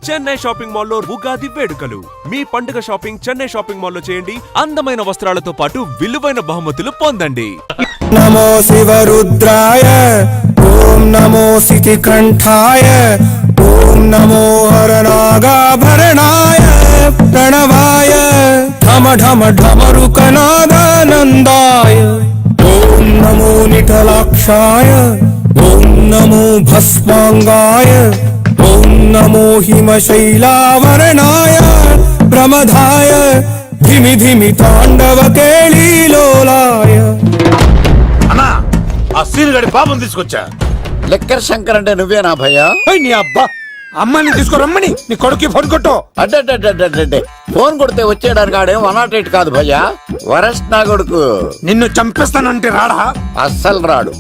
Chennai shopping మాల్లో ఉగాది వేడుకలు. మీ పండుగ షాపింగ్ చెన్నై షాపింగ్ మాల్లో చేయండి. అందమైన వస్త్రాలతో పాటు విలువైన బహుమతులు పొందండి. నమో శివరుద్రాయ ఓం నమో సితికంఠాయ ఓం నమో హరనాగాభరణాయ ప్రణవాయ ఢమ ఢమ ఢమరుకనాదానందాయ ఓం నమో నిఠలాక్షాయ ఓం నమో భస్మాంగాయ ఓం నమో హిమశైలావరణాయ ప్రమదాయ ధిమి ధిమి తాండవ కేళీలోలాయ. అన్నా ఆ సీన్ గడి పాపం తీసుకొచ్చా. లెక్కర్ శంకర్ అంటే నువ్వేనా భయ్యా? నీ అబ్బా అమ్మని తీసుకురమ్మని నీ కొడుకు ఫోన్ కొట్టు. అడ్డే ఫోన్ కొడితే వచ్చేయడానికి ఆడేం 108 కాదు భయ్యా, వరస్ట్ నా కొడుకు. నిన్ను చంపేస్తానంటే రాడా? అస్సలు రాడు.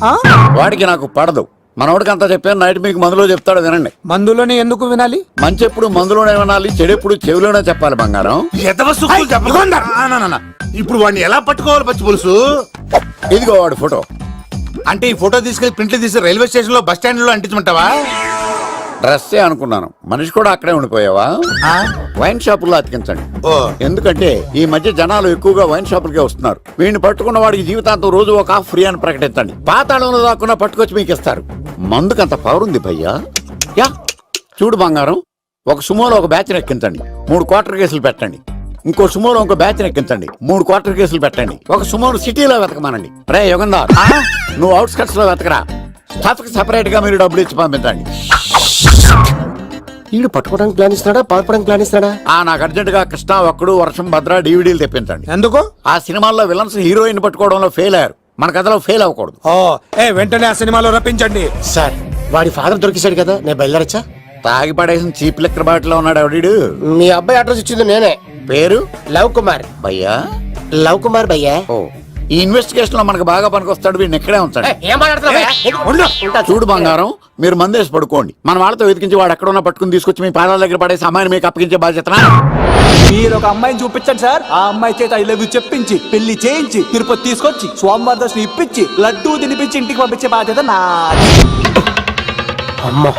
వాడికి నాకు పడదు. మనోడికి అంతా చెప్పాను, నైట్ మీకు మందులో చెప్తాడు వినండి. మందులోనే ఎందుకు వినాలి? మంచి ఎప్పుడు మందులోనే వినాలి, చెడు ఎప్పుడు చెవిలోనే చెప్పాలి బంగారం. ఎదవ సుక్కులు చెప్పకుండా. ఇప్పుడు వాడిని ఎలా పట్టుకోవాలి పచ్చి పులుసు? ఇదిగో వాడు ఫోటో. అంటే ఈ ఫోటో తీసుకెళ్లి ప్రింట్లు తీసి రైల్వే స్టేషన్ లో బస్ స్టాండ్ లో అంటించమంటావా? డ్రెస్సే అనుకున్నాను, మనిషి కూడా అక్కడే ఉండిపోయావా? వైన్ షాపుల్లో అతికించండి. ఎందుకంటే ఈ మధ్య జనాలు ఎక్కువగా వైన్ షాపులకే వస్తున్నారు. వీడిని పట్టుకున్న వాడికి జీవితాంతం రోజు ఒక ఆఫ్ ఫ్రీ అని ప్రకటించండి. పాతాళంలో దాక్కున్నా పట్టుకొచ్చి మీకు ఇస్తారు. మందుకంత పవర్ ఉంది భయ్యా. యా చూడు బంగారం, ఒక సుమోలో ఒక బ్యాచ్ ఎక్కించండి, 3 క్వార్టర్ కేసులు పెట్టండి. ఇంకో సుమోలో ఇంకో బ్యాచ్ ఎక్కించండి, 3 క్వార్టర్ కేసులు పెట్టండి. ఒక సుమోను సిటీలో వెతకమానండి. రే యుగంధర్, నువ్వు అవుట్స్కట్స్ లో వెతకరా. స్టాఫ్ కి సెపరేట్ గా మీరు డబ్బులు ఇచ్చి పంపించండి. వీడు పట్టుకోవడానికి ప్లాన్ ఇస్తున్నాడా, పాల్పడానికి ప్లాన్ ఇస్తున్నాడా? నాకు అర్జెంట్ గా కృష్ణ, ఒక్కడు, వర్షం, భద్ర డివిడీలు తెప్పించండి. ఎందుకు? ఆ సినిమాల్లో విలన్స్ హీరోయిన్ పట్టుకోవడంలో ఫెయిల్ అయ్యారు, మన కథలో ఫెయిల్ అవ్వకూడదు. వెంటనే ఆ సినిమాలో రప్పించండి. సార్ వాడి ఫాదర్ దొరికేశాడు కదా, నేను బయలుదేరచ్చా? తాగి పడేసిన చీప్ లెక్కర్ బాటిలో ఉన్నాడు ఎవడీడు. మీ అబ్బాయి అడ్రస్ ఇచ్చింది నేనే. పేరు లవ్ కుమార్ భయ్యా. లవ్ కుమార్ భయ్యా. ఓ, ఈ ఇన్వెస్టిగేషన్ లో మనకు బాగా పనికొస్తాడు, వీడిని ఇక్కడే ఉంచండి. చూడు బంగారం, మీరు మందేసి పడుకోండి. మన వాళ్ళతో వెతికించి వాడు ఎక్కడ ఉన్నా పట్టుకుని తీసుకొచ్చి మీ పాదాల దగ్గర పడేసి అమ్మాయిని మీకు అప్పగించే బాధ్యత. మీరు ఒక అమ్మాయిని చూపించండి సార్. ఆ అమ్మాయి చేత ఐ లవ్ యూ చెప్పించి పెళ్లి చేయించి తిరుపతి తీసుకొచ్చి స్వామివారి దర్శనం ఇప్పించి లడ్డూ తినిపించి ఇంటికి పంపించే బాధ్యత నాది. అమ్మా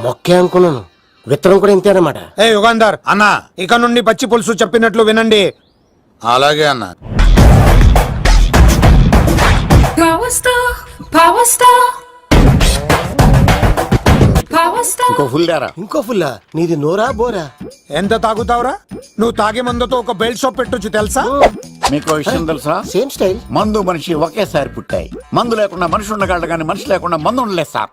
మొక్కే అనుకున్నాను, విత్తనం కూడా ఇంతేనమాట. యుగంధర్ అన్నా, ఇక నుండి పచ్చి పులుసు చెప్పినట్లు వినండి. అలాగే అన్నా. ఇంకో ఫుల్ దారా. ఇంకో ఫుల్లా? నీది నోరా బోరా? ఎంత తాగుతావురా? నువ్వు తాగే మందుతో ఒక బెల్ట్ షాప్ పెట్టొచ్చు తెలుసా? మీకు విషయం తెలుసా? Same style. మందు మనిషి ఒకేసారి పుట్టాయి. మందు లేకుండా మనిషి ఉండగలడు కానీ మనిషి లేకుండా మందు ఉండలేదు సార్.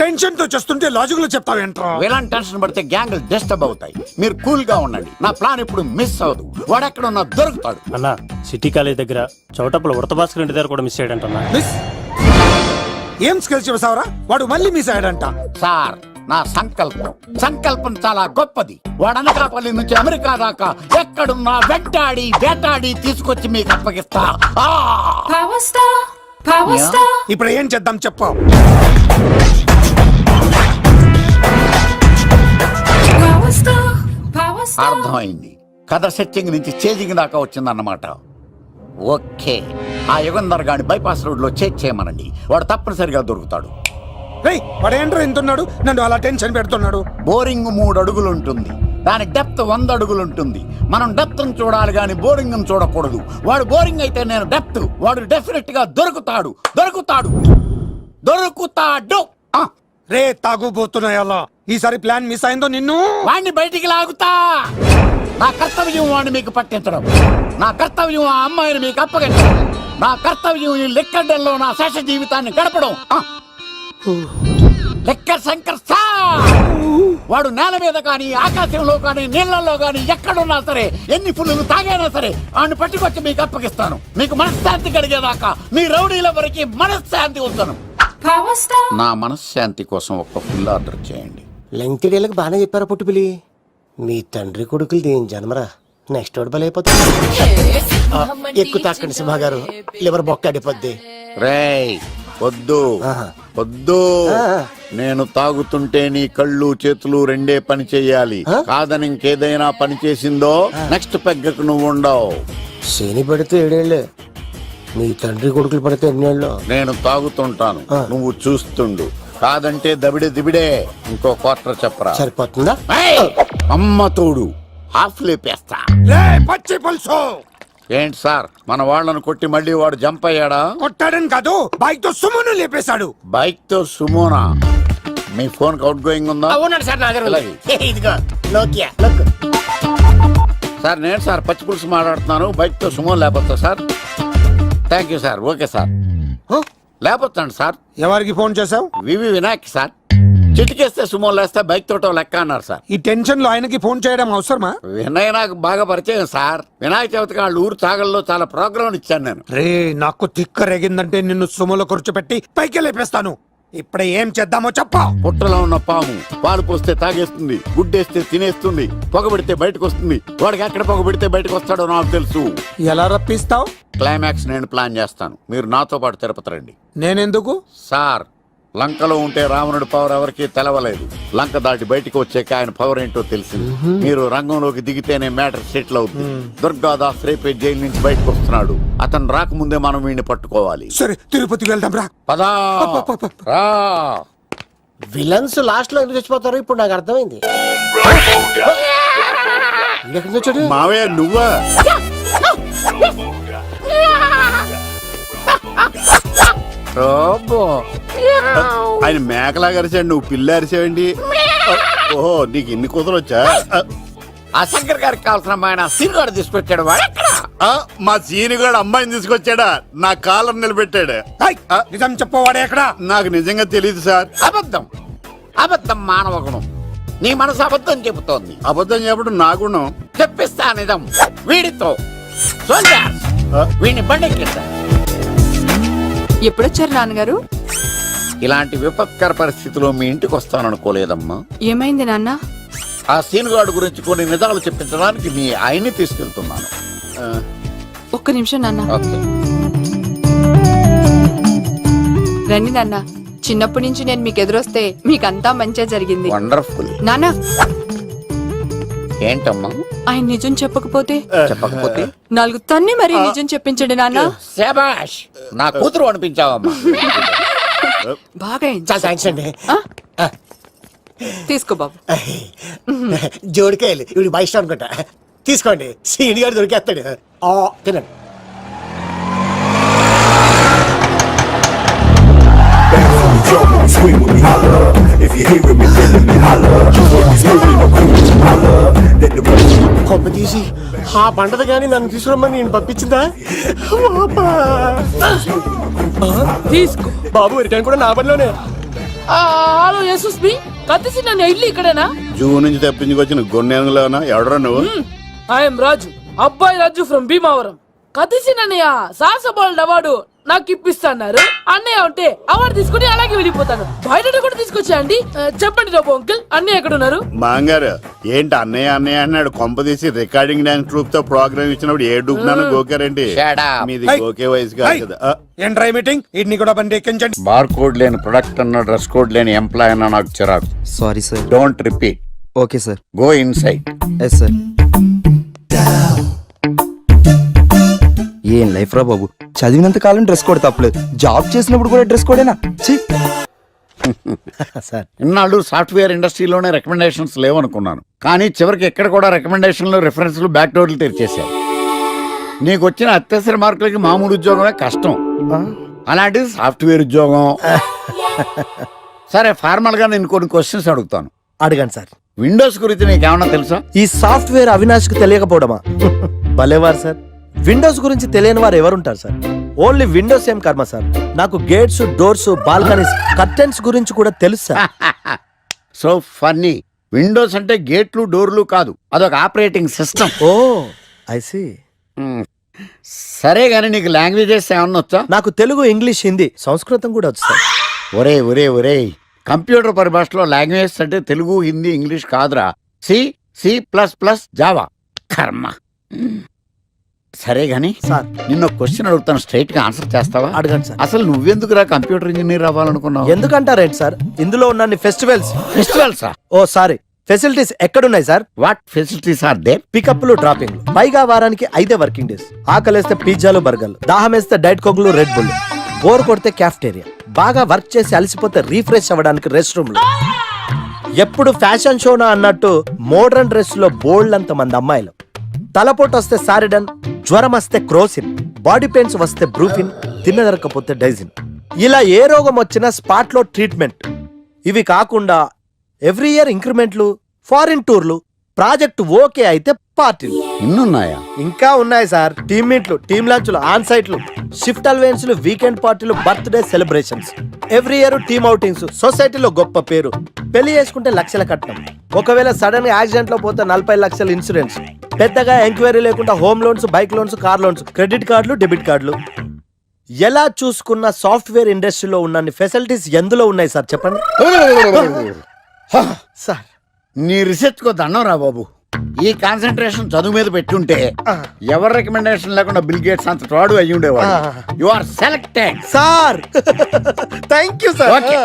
టెన్షన్ తో చేస్తుంటే లాజిక్ లో చెప్తావేంట్రా? ఇలాంటి టెన్షన్ పడితే గ్యాంగ్లు డిస్టర్బ్ అవుతాయి. మీరు కూల్ గా ఉండండి. నా ప్లాన్ ఇప్పుడు మిస్ అవ్వదు. వాడెక్కడ ఉన్నా దొరుకుతాడు. అన్న సిటీ కాలేజ్ దగ్గర చౌటప్పుల వృత భాస్కర్ ఇంటి దగ్గర కూడా మిస్ అయ్యాడంట. మిస్ ఏం స్కిల్స్ చూసావరా? వాడు మళ్ళీ మిస్ అయ్యాడంట. సార్, నా సంకల్పం చాలా గొప్పది. వాడు అనకాపల్లి నుంచి అమెరికా దాకా ఎక్కడున్నా వెంటాడి వేటాడి తీసుకొచ్చి మీకు అప్పగిస్తా. ఇప్పుడు ఏం చేద్దాం చెప్పు. అర్థమైంది. కథ సెట్టింగ్ నుంచి చేజింగ్ దాకా వచ్చిందన్నమాట. ఓకే, ఆ యుగంధర్ గాని బైపాస్ రోడ్ లో చేజ్ చేయమనండి. వాడు తప్పనిసరిగా దొరుకుతాడు. వాడు ఏంట్రా ఇంటున్నాడు, నన్ను అలా టెన్షన్ పెడుతున్నాడు. బోరింగ్ 3 అడుగులు ఉంటుంది, దాని డెప్త్ 100 అడుగులు ఉంటుంది. మనం డెప్త్ చూడాలి గాని బోరింగ్ చూడకూడదు. వాడు బోరింగ్ అయితే నేను డెప్త్. వాడు డెఫినెట్ గా దొరుకుతాడు. రే తాగుబోతున్నాయా, ఈసారి ప్లాన్ మిస్ అయిందో నిన్ను వాడిని బయటికి లాగుతా. నా కర్తవ్యం వాడిని మీకు పట్టించడం. నా కర్తవ్యం ఆ అమ్మాయిని మీకు అప్పగించడం. నా కర్తవ్యం ఈ లెక్కడ్డల్లో నా శేష జీవితాన్ని గడపడం. లెక్కర్ శంకర్ సార్, వాడు నేల మీద కానీ ఆకాశంలో కానీ నీళ్లలో కానీ ఎక్కడున్నా సరే, ఎన్ని ఫుల్లు తాగైనా సరే వాడిని పట్టుకొచ్చి మీకు అప్పగిస్తాను. మీకు మనశ్శాంతి కలిగేదాకా మీ రౌడీల వరకు మనశ్శాంతి ఉంచను. నా మనశ్శాంతి కోసం ఒక ఫుల్ ఆర్డర్ చేయండి. లెంగ్త్ డేలకు బాగానే చెప్పారా పుట్టుపిలి. మీ తండ్రి కొడుకులు దేని జన్మరా, నెక్స్ట్ వాడు బలైపోతుంది. ఎక్కువ తాకండి సింహ గారు, లివర్ బొక్క అడిపోద్ది. రేయ్ వద్దు, నేను తాగుతుంటే నీ కళ్ళు చేతులు రెండే పని చెయ్యాలి. కాదని ఇంకేదైనా పని చేసిందో నెక్స్ట్ పెగ్గకు నువ్వు ఉండవు. శని పడితే 7 ఏళ్ళే, మీ తండ్రి కొడుకులు పడితే 8 ఏళ్ళు. నేను తాగుతుంటాను, నువ్వు చూస్తుండు. కాదంటే దబిడే దిబిడే. ఇంకో క్వార్టర్ చెప్పరా. సరిపోతుందా? ఏయ్! అమ్మ తోడు హాఫ్ లేపేస్తా. రే పచ్చి పులుసు ఏంటి సార్ మన వాళ్ళను కొట్టి మళ్ళీ వాడు జంప్ అయ్యాడా? కొట్టాడని కాదు, బైక్ తో సుమ్మును లేపేశాడు. బైక్ తో సుమోనా? మీ ఫోన్ అవుట్ గోయింగ్ ఉందా? ఉన్నాడు సార్ నా దగ్గర ఉంది. ఇలాగే. ఇదిగో నోకియా నొక్కు. సార్ నేను సార్ పచ్చి పులుసు మాట్లాడుతున్నాను. బైక్ తో సుమో లేపొచ్చా sir? Thank you sir. Okay sir, లేపొచ్చండి సార్. ఎవరికి ఫోన్ చేసావు? వివి వినాయక్ సార్. చిటికేస్తే సుమో లేస్తే బైక్ తోటో లెక్క అన్నారు సార్. ఈ టెన్షన్ లో ఆయనకి ఫోన్ చేయడం అవసరమా? వినయ్ నాకు బాగా పరిచయం సార్. వినాయక చవితికి వాళ్ళ ఊరు చాగల్లో చాలా ప్రోగ్రాం ఇచ్చాను నేను. రే నాకు తిక్క రేగిందంటే నిన్ను సుమలో కూర్చోపెట్టి పైకి లేపేస్తాను. ఇప్పుడే ఏం చేద్దామో చెప్పా. పుట్టలో ఉన్న పాము పాలు పోస్తే తాగేస్తుంది, గుడ్డేస్తే తినేస్తుంది, పొగబెడితే బయటకు వస్తుంది. వాడికి ఎక్కడ పొగబెడితే బయటకు వస్తాడో నాకు తెలుసు. ఎలా రప్పిస్తావు? క్లైమాక్స్ నేను ప్లాన్ చేస్తాను. మీరు నాతో పాటు తిరుపతి రండి. నేనెందుకు? సార్ లంకలో ఉంటే రావణుడి పవర్ ఎవరికి తెలవలేదు. లంక దాటి బయటకు వచ్చాక ఆయన పవర్ ఏంటో తెలిసింది. మీరు రంగంలోకి దిగితేనే మ్యాటర్ సెటిల్ అవుతుంది. దుర్గాదాస్ రేపే జైలు నుంచి బయటకు వస్తున్నాడు. అతను రాకముందే మనం వీడిని పట్టుకోవాలి. సరే తిరుపతి వెళ్దాం రా. పదా రా. విలన్స్ లాస్ట్ లో ఎందుకు చచ్చిపోతారు ఇప్పుడు నాకు అర్థమైంది. ఎక్కడి నుంచి వచ్చాడు? మావయ్య నువ్వా? రోబో. ఆయన మేకలాగా అరిచాడు, నువ్వు పిల్ల అరిచావండి. ఓహో నీకు ఇన్ని కూతురు వచ్చా? ఆ శంకర్ గారికి కావాల్సిన అమ్మాయి సీనుగాడు తీసుకొచ్చాడు. వాడెక్కడ? మా సీనుగాడు అమ్మాయిని తీసుకొచ్చాడా? నా కాలర్ నిలబెట్టాడు. ఏయ్, నిజం చెప్పవాడే ఎక్కడ? నాకు నిజంగా తెలియదు సార్. అబద్ధం. అబద్ధం మానవ గుణం. నీ మనసు అబద్ధం చెబుతోంది. అబద్ధం చెప్పడం నా గుణం. చెప్పిస్తా నిజం వీడితో. సోల్జర్స్, వీడిని బండెక్కిస్తా. ఎప్పుడొచ్చారు నాన్నగారు? ఇలాంటి విపత్కర పరిస్థితిలో మీ ఇంటికి వస్తాననుకోలేదమ్మా. ఏమైంది నాన్న? ఆ సీనుగాడు గురించి కొన్ని నిజాలు చెప్పించడానికి మీ ఆయన్ని తీసుకెళ్తున్నాను. ఒక్క నిమిషం నాన్న. ఓకే. రండి నాన్న. చిన్నప్పటి నుంచి నేను మీకు ఎదురొస్తే మీకంతా మంచిగా జరిగింది. వండర్ఫుల్. నాన్న, ఏంటమ్మా? ఆయన నిజం చెప్పకపోతే చెప్పకపోతే 4 తన్ని మరీ నిజం చెప్పించండి నాన్న. శభాష్, నా కూతురు అనిపించావమ్మా. బాగా ఎంజాయ్. చాలా థ్యాంక్స్ అండి. తీసుకో బాబు. జోడికాయలు ఇవి బాగా ఇష్టం అనుకుంటా. తీసుకోండి, సీని గారు దొరికేస్తాడు. తినండి. Swing with me, holla. If you hear me, feeling me, holla. Smoking no cool, holla. Let the road. కొమ్మ తీసి ఆ పంటది కానీ నన్ను తీసుకురమ్మని నేను పంపించిందా? తీసుకో బాబు రిటర్న్ కూడా నా పనిలోనే. హలో యశస్ బి కత్తిసి నన్ను ఇల్లు ఇక్కడేనా? జూ నుంచి తప్పించుకొచ్చిన గొన్నెంగులోనా? ఎవడరా నువ్వు? ఐఎమ్ రాజు, అబ్బాయి రాజు ఫ్రమ్ భీమావరం. కత్తిసి నన్నయ్య సాహసబాల్ అవార్డు నాకు ఇప్పిస్తాన్నారు. అన్నయ్య ఉంటే అవార్డు తీసుకుని అలాగే వెళ్ళిపోతాను. బయట కూడా తీసుకొచ్చా అండి. చెప్పండి రాబు అంకుల్, అన్నయ్య ఎక్కడ ఉన్నారు? మాంగారు ఏంటి అన్నయ్య అన్నయ్య అన్నాడు? కొంప తీసి రికార్డింగ్ డాన్స్ ట్రూప్ తో ప్రోగ్రామ్ ఇచ్చినప్పుడు ఏ డూబ్నాను గోకారండి? Shut up. మీది Hey. గోకే వయసు కాదు ఏయ్, కదా. ఏంట్రా ఈ మీటింగ్? వీటిని కూడా బండి ఎక్కించండి. బార్ కోడ్ లేని ప్రొడక్ట్ అన్న, డ్రెస్ కోడ్ లేని ఎంప్లాయ్ అన్న నాకు చిరాకు. Sorry sir. Don't repeat. Okay sir. Go inside. Yes sir. ఏం లైఫ్ రా బాబు, చదివినంత కాలం డ్రెస్ కోడ్ తప్పలేదు, జాబ్ చేసినప్పుడు కూడా డ్రెస్ కోడేనా? సార్ ఇన్నాళ్ళు సాఫ్ట్వేర్ ఇండస్ట్రీలోనే రికమెండేషన్స్ లేవనుకున్నాను, కానీ చివరికి ఎక్కడ కూడా రికమెండేషన్లు రిఫరెన్స్లు బ్యాక్ డోర్లు తెరిచేశారు. నీకు వచ్చిన అత్యవసర మార్కులకి మామూలు ఉద్యోగమే కష్టం, అలాంటిది సాఫ్ట్వేర్ ఉద్యోగం. సరే, ఫార్మల్ గా నేను కొన్ని క్వశ్చన్స్ అడుగుతాను. అడగండి సార్. విండోస్ గురించి నీకేమన్నా తెలుసా? ఈ సాఫ్ట్వేర్ అవినాష్ కి తెలియకపోవడమా? భలేవారు సార్. విండోస్ గురించి తెలియని వారు ఎవరుంటారు సార్? ఓన్లీ విండోస్ ఏం కర్మ సార్, నాకు గేట్స్, డోర్స్, బాల్కనీస్, కర్టెన్స్ గురించి కూడా తెలుసు సార్. So funny. విండోస్ అంటే గేట్లు డోర్లు కాదు, అదొక operating system. Oh I see. సరే గానీ నీకు లాంగ్వేజెస్ ఏమన్నా వచ్చా? నాకు తెలుగు, ఇంగ్లీష్, హిందీ, సంస్కృతం కూడా వచ్చు సార్. ఒరే ఒరే ఒరే, కంప్యూటర్ పరిభాషలో లాంగ్వేజెస్ అంటే తెలుగు, హిందీ, ఇంగ్లీష్ కాదురా. C, C plus plus, Java. కర్మ. సరే గాని సార్ నిన్న క్వశ్చన్ అడుగుతాను, స్ట్రైట్ గా ఆన్సర్ చేస్తావా? అడగండి సార్. అసలు నువ్వెందుకురా కంప్యూటర్ ఇంజనీర్ అవ్వాలనుకున్నావు? ఎందుకంటారేంటి సార్, ఇందులో ఉన్న ఫెస్టివల్స్. ఫెస్టివల్సా? ఓ సారీ, ఫెసిలిటీస్ ఎక్కడున్నాయి sir? What facilities are there? పికప్లు, డ్రాపింగ్లు, పైగా వారానికి 5 వర్కింగ్ డేస్. ఆకలేస్తే పిజ్జాలు, బర్గర్లు, దాహం వేస్తే డైట్ కోక్లు, రెడ్ బుల్, బోర్ కొడితే క్యాఫ్టేరియా, బాగా వర్క్ చేసి అలసిపోతే రీఫ్రెష్ అవ్వడానికి రెస్ట్ రూమ్ లో, ఎప్పుడు ఫ్యాషన్ షోనా అన్నట్టు మోడర్న్ డ్రెస్ లో బోల్డ్ అంత మంది అమ్మాయిలు, తలపోటు వస్తే సారిడన్, జ్వరం వస్తే క్రోసిన్, బాడీ పెయిన్స్ వస్తే బ్రూఫిన్, తిన్నదరకపోతే డైజిన్, ఇలా ఏ రోగం వచ్చినా స్పాట్ లో ట్రీట్మెంట్. ఇవి కాకుండా ఎవ్రీ ఇయర్ ఇంక్రిమెంట్లు, ఫారిన్ టూర్లు, ప్రాజెక్ట్ ఓకే అయితే పార్టీలు. ఇన్నున్నాయా? ఇంకా ఉన్నాయి సార్. టీమ్ మీట్లు, టీమ్ లంచ్లు, ఆన్ సైట్లు, షిఫ్ట్ అలవెన్స్లు, వీకెండ్ పార్టీలు, birthday celebrations, every year team outings, సొసైటీలో గొప్ప పేరు, పెళ్లి చేసుకుంటే లక్షల కట్నం, ఒకవేళ సడన్ గా యాక్సిడెంట్ లో పోతే 40 లక్షల ఇన్సూరెన్స్, పెద్దగా ఎంక్వైరీ లేకుండా home loans, bike loans, car loans, credit కార్డులు, డెబిట్ కార్డులు. ఎలా చూసుకున్న సాఫ్ట్వేర్ ఇండస్ట్రీలో ఉన్న ఫెసిలిటీస్ ఎందులో ఉన్నాయి సార్ చెప్పండి. సార్ నీ రీసెర్చ్ కో దండం రా బాబు. ఈ కాన్సన్ట్రేషన్ చదువు మీద పెట్టుంటే ఎవరి రికమెండేషన్ లేకుండా బిల్ గేట్స్ అంత తోడు అయ్యి ఉండేవాడు. You are selected sir. Thank you sir. Okay,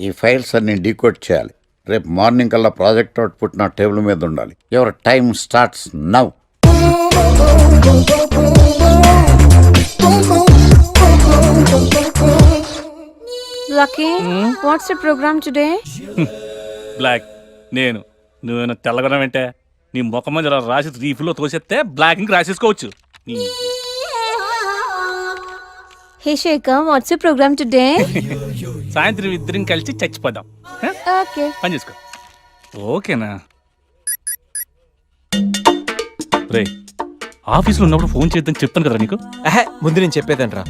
ఈ ఫైల్స్ అన్ని డీకోడ్ చేయాలి. రేపు మార్నింగ్ కల్లా ప్రాజెక్ట్ అవుట్పుట్ నా టేబుల్ మీద ఉండాలి. Your time starts now. Lucky, what's the program today? బ్లాక్ నేను నువ్వేనా తెల్లగొనం అంటే నీ ముఖం మీద ఇలా రాసి రీఫ్లో తోసేస్తే బ్లాక్ ఇంక రాసేసుకోవచ్చు. Hey Shekhar, what's the program today? సాయంత్రం ఇద్దరం కలిసి చచ్చిపోదాం. Okay. పని చేసుకో. ఓకేనా? రే, ఆఫీస్లో ఉన్నప్పుడు ఫోన్ చేద్దని చెప్పాను కదా నీకు. ముందు నేను చెప్పేదంట్రా,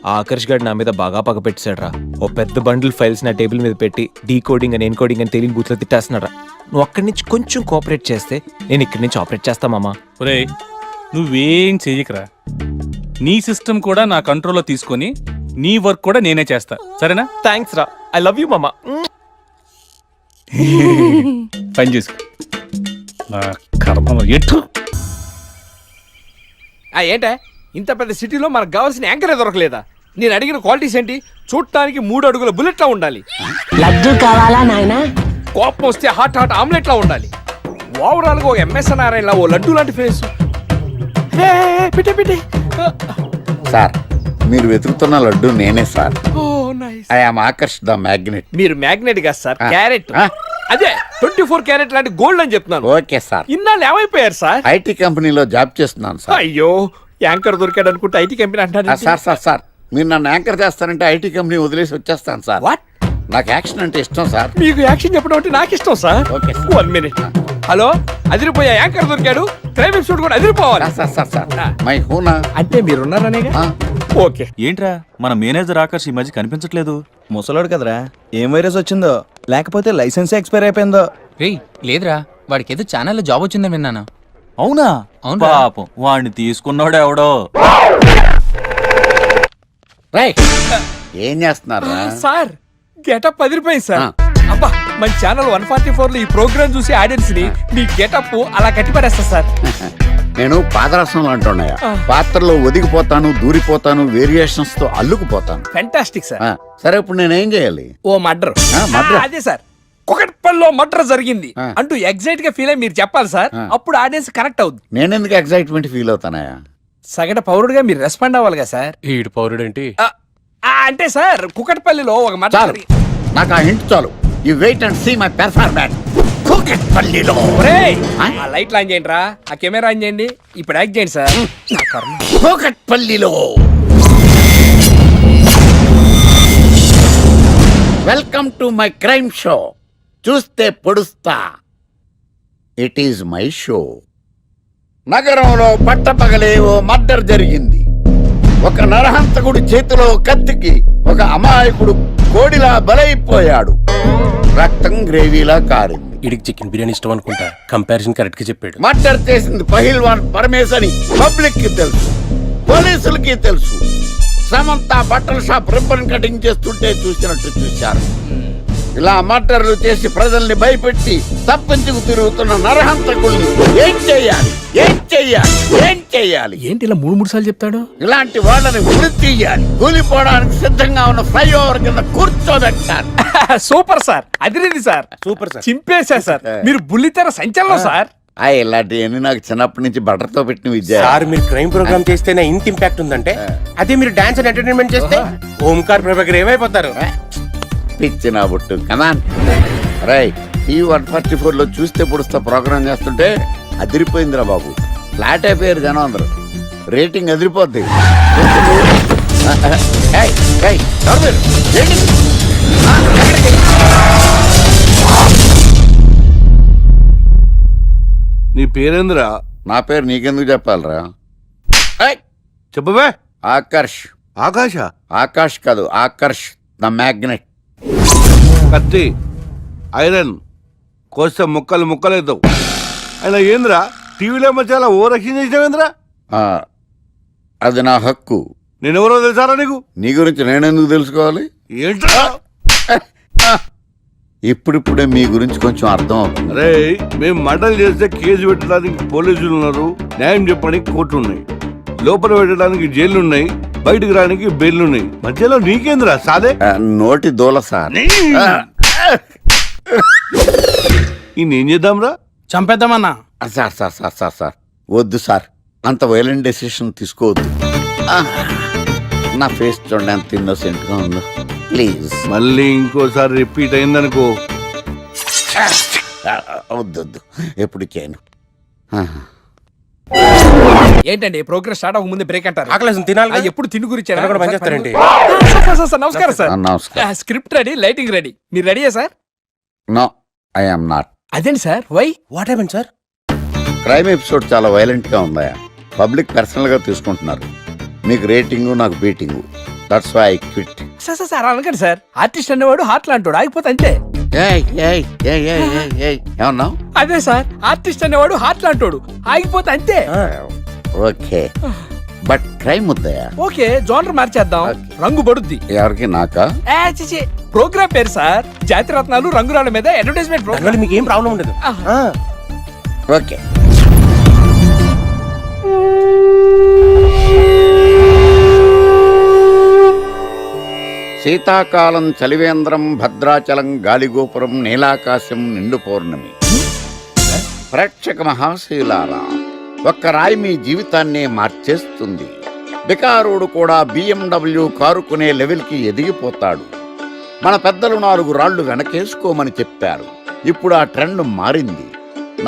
ఆ ఆకర్ష్ గారు నా మీద బాగా పగ పెట్టాడు రా. ఓ పెద్ద బండిల్ ఫైల్స్ నా టేబుల్ మీద పెట్టి డీకోడింగ్ అని ఎన్కోడింగ్ అని తెలియని బూత్లో తిట్టేస్తున్నాడు రా. నువ్వు అక్కడి నుంచి కొంచెం కోఆపరేట్ చేస్తే నేను ఇక్కడి నుంచి ఆపరేట్ చేస్తా మామా. రే, నువ్వేం చెయ్యకరా. నీ సిస్టమ్ కూడా నా కంట్రోల్లో తీసుకొని నీ వర్క్ కూడా నేనే చేస్తా, సరేనా? థ్యాంక్స్ రా, ఐ లవ్ యూ మామా. పని చేసుకో. నా కర్మ ఎటు. ఏంటే ఇంత పెద్ద సిటీలో మనకు కావాల్సిన యాంకరే దొరకలేదా? నేను అడిగిన క్వాలిటీస్ ఏంటి? చూడటానికి 3 అడుగుల బుల్లెట్లా ఉండాలి, లడ్డు కావాలా నాయనా? కోపం వస్తే హాట్ ఆమ్లెట్లా ఉండాలి, ఓవరాల్ గా ఒక ఎంఎస్ నారాయణలా ఓ లడ్డు లాంటి ఫేస్. పెట్టే సార్, మీరు వెతుకుతున్న లడ్డు నేనే sir. I am Akarsh the magnet. మీరు మ్యాగ్నెట్ కాదు సార్, క్యారెట్. అదే 24 క్యారెట్ లాంటి గోల్డ్ అని చెప్తున్నాను. Okay sir. ఇన్నాళ్ళు ఏమైపోయారు సార్? ఐటీ కంపెనీలో జాబ్ చేస్తున్నాను సార్. అయ్యో, యాంకర్ దొరికాడు అనుకుంటే ఐటీ కంపెనీ అంటారు. సార్ మీరు నన్ను యాంకర్ చేస్తారంటే ఐటీ కంపెనీ వదిలేసి వచ్చేస్తాను సార్. వాట్? నాకు యాక్షన్ అంటే ఇష్టం సార్. మీకు యాక్షన్ చెప్పడం అంటే నాకు ఇష్టం సార్. Okay, 1 minute. హలో, అదిరిపోయా యాంకర్ దొరికాడు, క్రైమ్ ఎపిసోడ్ కూడా అదిరిపోవాలి. సార్ మై హూనా అంటే మీరున్నారనేగా. ఓకే. ఏంట్రా, మన మేనేజర్ ఆకర్ష్ ఈ మధ్య కనిపించట్లేదు. ముసలోడు కదరా, ఏం వైరస్ వచ్చిందో, లేకపోతే లైసెన్స్ ఎక్స్పైర్ అయిపోయిందో. లేదురా, వాడికి ఏదో ఛానల్లో జాబ్ వచ్చిందని విన్నాను. అవునా? అవును. పాపం వాడిని తీసుకున్నాడు ఎవడో. రైట్, ఏం చేస్తున్నారా సార్? గెటప్ అదిరిపోయింది సార్. అబ్బా, మన ఛానల్ 144 లో ఈ ప్రోగ్రామ్ చూసి ఆడియన్స్ ని మీ గెటప్ అలా కట్టి పడేస్తా సార్. నేను పాదరసం అంటున్నాయా, పాత్రలో ఒదిగిపోతాను, దూరిపోతాను, వేరియేషన్స్ తో అల్లుకుపోతాను. Fantastic sir. సరే, ఇప్పుడు నేనేం చేయాలి? ఓ మర్డర్. అదే సార్, కుకట్పల్లిలో మర్డర్ జరిగింది అంటూ ఎగ్జైట్ గా ఫీల్ అయ్యి మీరు చెప్పాలి సార్. అప్పుడు ఆడియన్స్ కనెక్ట్ అవుద్ది. నేనెందుకు ఎగ్జైట్మెంట్ ఫీల్ అవుతానయా? సగటు పౌరుడుగా మీరు రెస్పాండ్ అవ్వాలిగా సార్. ఈడు పౌరుడేంటి? అంటే సార్, కుకట్పల్లిలో ఒక మర్డర్. నాకు ఆ హింట్ చాలు. You wait and see my performance. కుకట్పల్లిలో ఆ లైట్ ఆన్ చేయండి రా, ఆ కెమెరా ఆన్ చేయండి, ఇప్పుడు యాక్ట్ చేయండి సార్. కుకట్పల్లిలో. Welcome to my crime show. చూస్తే పొడుస్తా. It is my show. నగరంలో పట్టపగలే ఓ మర్డర్ జరిగింది. ఒక నరహంతకుడి చేతిలో కత్తికి ఒక అమాయకుడు కోడిలా బలైపోయాడు. రక్తం గ్రేవీలా కారింది. ఇడికి చికెన్ బిర్యానీ ఇష్టం అనుకుంటా, కంపారిజన్ కరెక్ట్ గా చెప్పాడు. మర్డర్ చేసింది పహిల్వాన్ పరమేశ్ అని పబ్లిక్ కి తెలుసు, పోలీసులకి తెలుసు. సమంత బట్టల షాప్ రిబ్బన్ కటింగ్ చేస్తుంటే చూసినట్టు చూశారు. ఇలా మర్డర్లు చేసి ప్రజల్ని భయపెట్టి తప్పించుకు తిరుగుతున్న నరహంతకుల్ని ఏం చెయ్యాలి? ఏంటి ఇలా 3 సార్లు చెప్తాడు? ఇలాంటి వాళ్ళని ఉరి తీయాలి. కూలిపోవడానికి సిద్ధంగా ఉన్న ఫ్లైఓవర్ కింద కూర్చోబెట్టాలి. సూపర్ సార్, అదిరింది సార్. Super sir. చింపేశా సార్. మీరు బుల్లితెర సంచలనం సార్. ఇలాంటివన్నీ నాకు చిన్నప్పటి నుంచి బటర్తో పెట్టిన విద్య. సార్ మీరు క్రైమ్ ప్రోగ్రామ్ చేస్తేనే ఇంత ఇంపాక్ట్ ఉందంటే అదే మీరు డాన్స్ అండ్ ఎంటర్టైన్మెంట్ చేస్తే ఓంకార్ ప్రభాకర్ ఏమైపోతారు? పిచ్చి నా బుట్టు కమాన్. రై టీవీ 144 లో చూస్తే పొడుస్తా ప్రోగ్రామ్ చేస్తుంటే అదిరిపోయిందిరా బాబు. ఫ్లాట్ అయిపోయారు జనం అందరూ. రేటింగ్ అదిరిపోద్ది. ఏయ్, ఏయ్, ఎవరు మీరు? ఏంటి? నీ పేరేంద్రా? నా పేరు నీకెందుకు చెప్పాలరా? చెప్పవే. ఆకర్ష్. ఆకాశ? ఆకాష్ కాదు, ఆకర్ష్ ద మ్యాగ్నెట్. కత్తి, ఐరన్ కోస్తే ముక్కలు ముక్కలేద్దావు. అయినా ఏంద్రా టీవీలో మధ్య ఓ రక్షణ చేసినావేంద్రా? అది నా హక్కు. నేనెవరో తెలుసారా నీకు? నీ గురించి నేనెందుకు తెలుసుకోవాలి? ఏంట్రా? ఇప్పుడిప్పుడే మీ గురించి కొంచెం అర్థం అవుతుంది. అరే మేము మర్డర్ చేస్తే కేసు పెట్టడానికి పోలీసులు ఉన్నారు, న్యాయం చెప్పడానికి కోర్టు ఉన్నాయి, లోపల పెట్టడానికి జైలు ఉన్నాయి, బయటకు రానికి బెయిల్ ఉన్నాయి. మధ్యలో నీకేంద్రా సాదే? నోటి దూల సార్. ఏం చేద్దాంరా? చంపేద్దామన్నా. Sir sir sir sir sir వద్దు సార్, అంత వైలెంట్ డెసిషన్ తీసుకోవద్దు. నా ఫేస్ చూడండి ఎంత ఇన్నోసెంట్ గా ఉందో. ప్లీజ్ మళ్ళీ ఇంకోసారి రిపీట్ అయిందనుకో. వద్దొద్దు, ఎప్పుడు చేయను. ఏంటండి ప్రోగ్రెస్ స్టార్ట్ అవ్వక ముందే బ్రేక్ అంటారు? ఆకలేసం తినాలి కదా? ఎప్పుడు తిని గురించి కూడా పనిచేస్తారండి. నమస్కారం సార్. నమస్కారం. స్క్రిప్ట్ రెడీ, లైటింగ్ రెడీ, మీరు రెడీయా sir? No, I am not. అదేంటి sir, why? What happen sir? Crime episode చాలా వైలెంట్ గా ఉందా? పబ్లిక్ పర్సనల్ గా తీసుకుంటున్నారు. మీకు రేటింగు, నాకు beating. That's why I quit. Sir sir sir అనకండి సార్. ఆర్టిస్ట్ అనేవాడు హార్ట్ లాంటాడు, ఆగిపోతే అంతే. ఏమన్నావు? అదే సార్, ఆర్టిస్ట్ అనేవాడు హార్ట్ లాంటాడు, ఆగిపోతే అంతే. ఓకే, బట్ క్రైమ్ వద్దయా? ఓకే, జోనర్ మార్చేద్దాం, రంగు పడుద్ది. ఎవరికి? నాకా? ప్రోగ్రామ్ పేరు సార్ జాతి రత్నాలు రంగురాళ్ళ మీద అడ్వర్టైజ్మెంట్ ప్రోగ్రామ్. మీకు ఏం ప్రాబ్లం ఉండదు. ఓకే. శీతాకాలం చలివేంద్రం, భద్రాచలం గాలిగోపురం, నీలాకాశం, నిండు పౌర్ణమి. ప్రేక్షక మహాశీలారా, ఒక్క రాయి మీ జీవితాన్నే మార్చేస్తుంది. బికారుడు కూడా BMW కారు కొనే లెవెల్కి ఎదిగిపోతాడు. మన పెద్దలు 4 రాళ్లు వెనకేసుకోమని చెప్పారు. ఇప్పుడు ఆ ట్రెండ్ మారింది.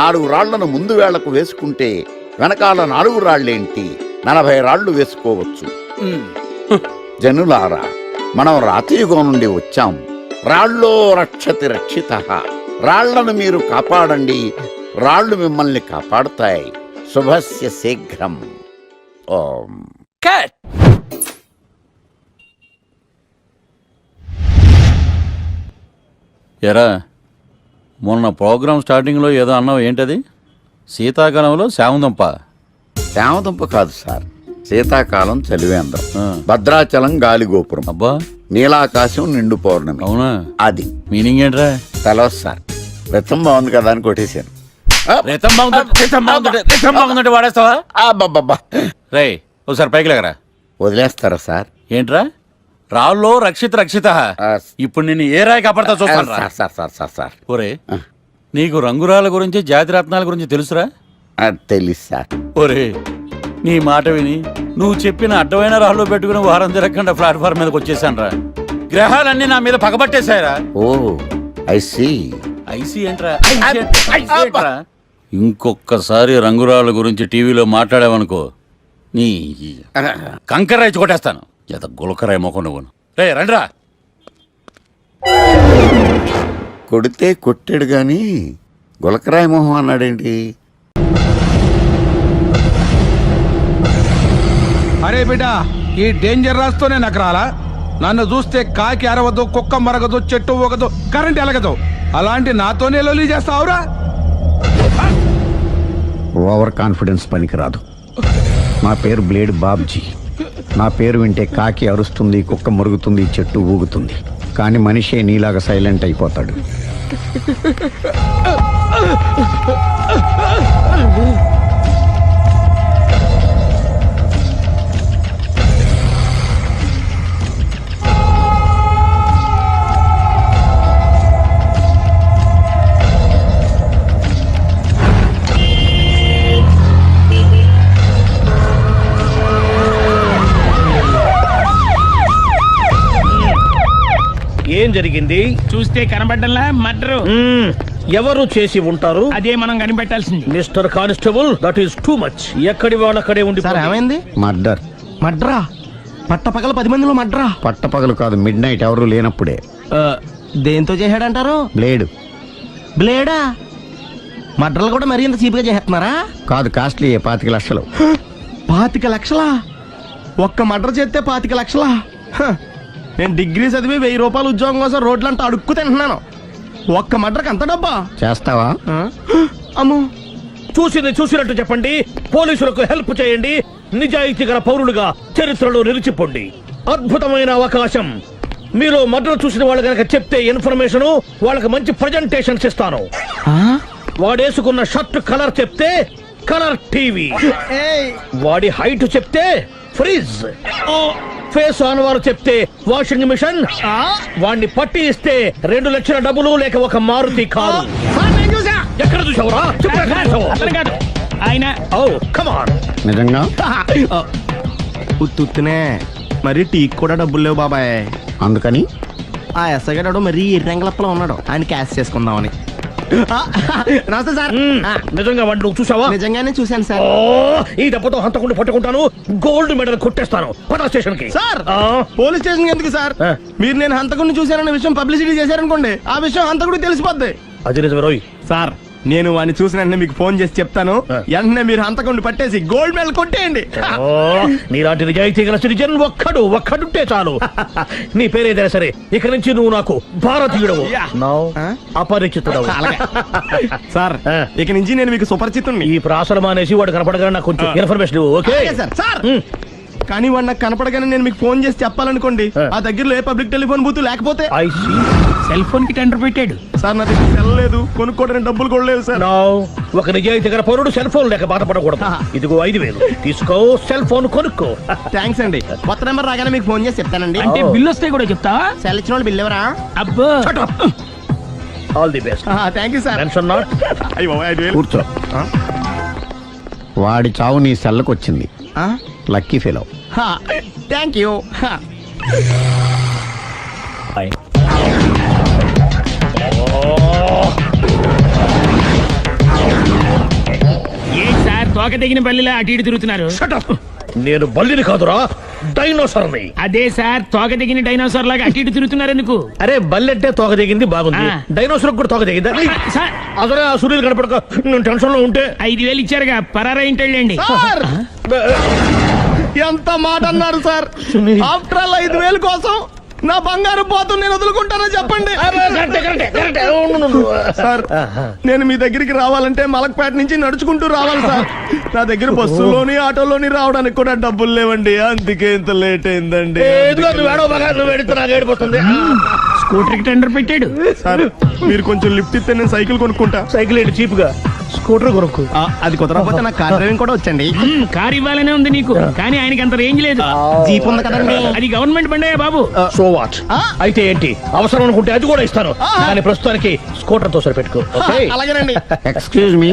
4 రాళ్లను ముందు వేళ్లకు వేసుకుంటే వెనకాల 4 రాళ్లేంటి 40 రాళ్లు వేసుకోవచ్చు. జనులారా, మనం రాతియుగం నుండి వచ్చాం. రాళ్ళో రక్షతి రక్షితః. రాళ్లను మీరు కాపాడండి, రాళ్లు మిమ్మల్ని కాపాడుతాయి. శుభస్య శీఘ్రం. ఓం. కట్. ఎరా, మొన్న ప్రోగ్రామ్ స్టార్టింగ్లో ఏదో అన్నావు, ఏంటది? శీతాకాలంలో శామదుంప? శామదుంప కాదు సార్, శీతాకాలం చలివేంద్రం, భద్రాచలం గాలిగోపురం, అబ్బా, నీలాకాశం, నిండు పౌర్ణమి. అవునా? అది మీనింగ్ ఏంట్రా? తెలవదు సార్, రతం బాగుంది కదా అని కొట్టేశాను. వాడేస్తావా? అబ్బబ్బబ్బా. రే, ఒకసారి పైకి లేకరా. వదిలేస్తారా సార్? ఏంట్రా? రాళ్ళో రక్షిత రక్షిత. ఇప్పుడు నిన్ను ఏ రాయి కాపాడతా చూస్తాను. Sir sir sir sir sir ఒరే, నీకు రంగురాల గురించి, జాతి రత్నాల గురించి తెలుసురా? తెలుసు సార్. ఒరే, నీ మాట విని నువ్వు చెప్పిన అడ్డమైన రాళ్ళు పెట్టుకుని వారం తిరగకుండా ప్లాట్ఫామ్ మీదకి వచ్చేసాను రా. గ్రహాలన్నీ నా మీద పగబట్టేశాయరా. ఓ, ఐ సీ. ఐసీ ఏంట్రా? ఇంకొకసారి రంగురాళ్ళ గురించి టీవీలో మాట్లాడావనుకో, నీ కంకర్రాయి కొట్టేస్తాను. ఎంత గులకరాయి మొక్క నువ్వు. రే రండ్రా. కొడితే కొట్టాడు గాని గులకరాయి మొహం అన్నాడేంటి? అరే బిడ్డ, ఈ డేంజర్ రాస్తూనే నాకు రాలా? నన్ను చూస్తే కాకి అరవదు, కుక్క మరగదు, చెట్టు ఊగదు, కరెంట్ ఎలగదు. అలాంటి నాతోనే లొలి చేస్తావురా? ఓవర్ కాన్ఫిడెన్స్ పనికిరాదు. నా పేరు బ్లేడ్ బాబ్జీ. నా పేరు వింటే కాకి అరుస్తుంది, కుక్క మురుగుతుంది, చెట్టు ఊగుతుంది, కానీ మనిషే నీలాగా సైలెంట్ అయిపోతాడు. జరిగింది? చూస్తే కనబడ్డంలా మర్డరు. ఎవరు చేసి ఉంటారు? అదే మనం కనిపెట్టాల్సింది. Mister constable, that is too much. ఎక్కడి వాళ్ళక్కడే ఉండి ఏమైంది? మర్డర్. మడ్రా పట్టపగల 10 మందిలో మడ్రా. పట్టపగలు కాదు, మిడ్ నైట్ ఎవరు లేనప్పుడే. దేంతో చేశాడంటారు? బ్లేడ్. బ్లేడా? మడ్రలు కూడా మరీ ఇంత చీప్గా చేస్తున్నారా? కాదు, కాస్ట్లీ 25 లక్షలు. 25 లక్షలా? ఒక్క మడ్ర చేస్తే 25 లక్షలా? నేను డిగ్రీ చదివి 1000 రూపాయలు ఉద్యోగం కోసం రోడ్లంతా అడుక్కు తింటున్నాను. ఒక్క మడ్రకు అంత డబ్బా? చేస్తావా? అమ్మో, చూసింది చూసినట్టు చెప్పండి. పోలీసులకు హెల్ప్ చేయండి. నిజాయితీ గల పౌరులుగా చరిత్రలో నిలిచిపోండి. అద్భుతమైన అవకాశం. మీరు మర్డర్ చూసిన వాళ్ళు కనుక చెప్తే ఇన్ఫర్మేషన్, వాళ్ళకి మంచి ప్రజెంటేషన్స్ ఇస్తాను. వాడేసుకున్న షర్ట్ కలర్ చెప్తే కలర్ టీవీ, వాడి హైట్ చెప్తే ఫ్రిజ్, ఫేస్ ఆన్ వారు చెప్తే వాషింగ్ మిషన్, వాడిని పట్టి ఇస్తే 2 లక్షల డబ్బులు లేక ఒక మారుతి కారు. ఎక్కడ చూసావురా? ఆయన కమాన్. నిజంగా? ఉత్తునే మరి టీకి కూడా డబ్బులు లేవు బాబాయ్. అందుకని ఆ ఎస్ఐ గారు మరీ ఎర్రంగలప్పలో ఉన్నాడు, ఆయన క్యాష్ చేసుకుందామని. నమస్తే సార్. నిజంగా వాడిని నువ్వు చూసావా? నిజంగానే చూశాను సార్. ఈ దెబ్బతో హంతకుండా పట్టుకుంటాను, గోల్డ్ మెడల్ కొట్టేస్తాను. పటా స్టేషన్ కి. సార్, పోలీస్ స్టేషన్ ఎందుకు సార్? మీరు నేను హంతకుడిని చూశానన్న విషయం పబ్లిసిటీ చేశారనుకోండి, ఆ విషయం హంతకుడికి తెలిసిపోద్ది. అది నిజమే రోయ్. సార్, నేను వాడిని చూసిన వెంటనే మీకు ఫోన్ చేసి చెప్తాను. వెంటనే మీరు హంతకుడిని పట్టేసి గోల్డ్ మెడల్ కొట్టేయండి. నీలాంటి నిజాయితీ గల సిటిజన్ ఒక్కడుంటే చాలు. నీ పేరేదైనా సరే, ఇక నుంచి నువ్వు నాకు భారతీయుడవు, అపరిచితుడవు. సార్, ఇక నుంచి నేను మీకు సుపరిచితుడిని. ఈ ప్రాసలు మానేసి వాడు కనపడగా నాకు కొంచెం ఇన్ఫర్మేషన్ ఇవ్వు, ఓకే? సార్, కానీ వాడు నాకు కనపడగానే నేను మీకు ఫోన్ చేసి చెప్పాలనుకోండి, ఆ దగ్గరలో ఏ పబ్లిక్ టెలిఫోన్ బూత్ లేకపోతే. సెల్ ఫోన్ కి టెండర్ పెట్టాడు. సార్, నా దగ్గర సెల్ లేదు, కొనుక్కోవడానికి డబ్బులు కూడా లేవు సార్. ఒక నిజాయితీ గల పౌరుడు సెల్ ఫోన్ లేక బాధపడకూడదు. ఇదిగో 5000 తీసుకో, సెల్ ఫోన్ కొనుక్కో. థ్యాంక్స్ అండి. కొత్త నెంబర్ రాగానే మీకు ఫోన్ చేసి చెప్తానండి. అంటే బిల్లు వస్తే కూడా చెప్తావా? సెల్ ఇచ్చిన వాళ్ళు బిల్ ఎవరా? అబ్బో, all the best. Thank you sir. Tension not. కూర్చో. వాడి చావు నీ సెల్లకు వచ్చింది. Lucky fellow. Thank you. A sir, తోక తెగిన బల్లిలా అటు ఇటు తిరుగుతున్నారు? నేను బల్లిని కాదురా, డైనోసార్ని. అదే సార్, తోక తెగిన డైనోసార్ లాగా అటు ఇటు తిరుగుతున్నారు ఎందుకు? అరే, బల్లెట్టే తోక తెగింది బాగుంది, డైనోసార్ కూడా తోక తెగిందా? అసలే ఆ సూర్యులు కనపడక నేను టెన్షన్ లో ఉంటే 5000 ఇచ్చారుగా, పరారా ఇంటండి. ఎంత మాట అన్నారు సార్? ఆఫ్టర్ ఆల్ 5000 కోసం నా బంగారు పోతు నేను వదులుకుంటానని చెప్పండి. సార్, నేను మీ దగ్గరికి రావాలంటే మలక్పేట నుంచి నడుచుకుంటూ రావాలి సార్. నా దగ్గర బస్సులోని ఆటోలోని రావడానికి కూడా డబ్బులు లేవండి, అందుకే ఇంత లేట్ అయిందండి. స్కూటర్ కి టెండర్ పెట్టాడు. సార్, మీరు కొంచెం లిఫ్ట్ ఇస్తే నేను సైకిల్ కొనుక్కుంటా. సైకిల్ ఏంటి చీప్ గా, స్కూటర్ కొనుక్కు. అది కుదరకపోతే నాకు కార్ డ్రైవింగ్ కూడా వచ్చండి. కార్ ఇవ్వాలనే ఉంది నీకు, కానీ ఆయనకి అంత రేంజ్ లేదు. జీప్ ఉంది కదండి. అది గవర్నమెంట్ బండే బాబు. So what? అయితే ఏంటి, అవసరం అనుకుంటే అది కూడా ఇస్తాను, కానీ ప్రస్తుతానికి స్కూటర్ తో సరిపెట్టుకో. అలాగేనండి. ఎక్స్క్యూజ్ మీ,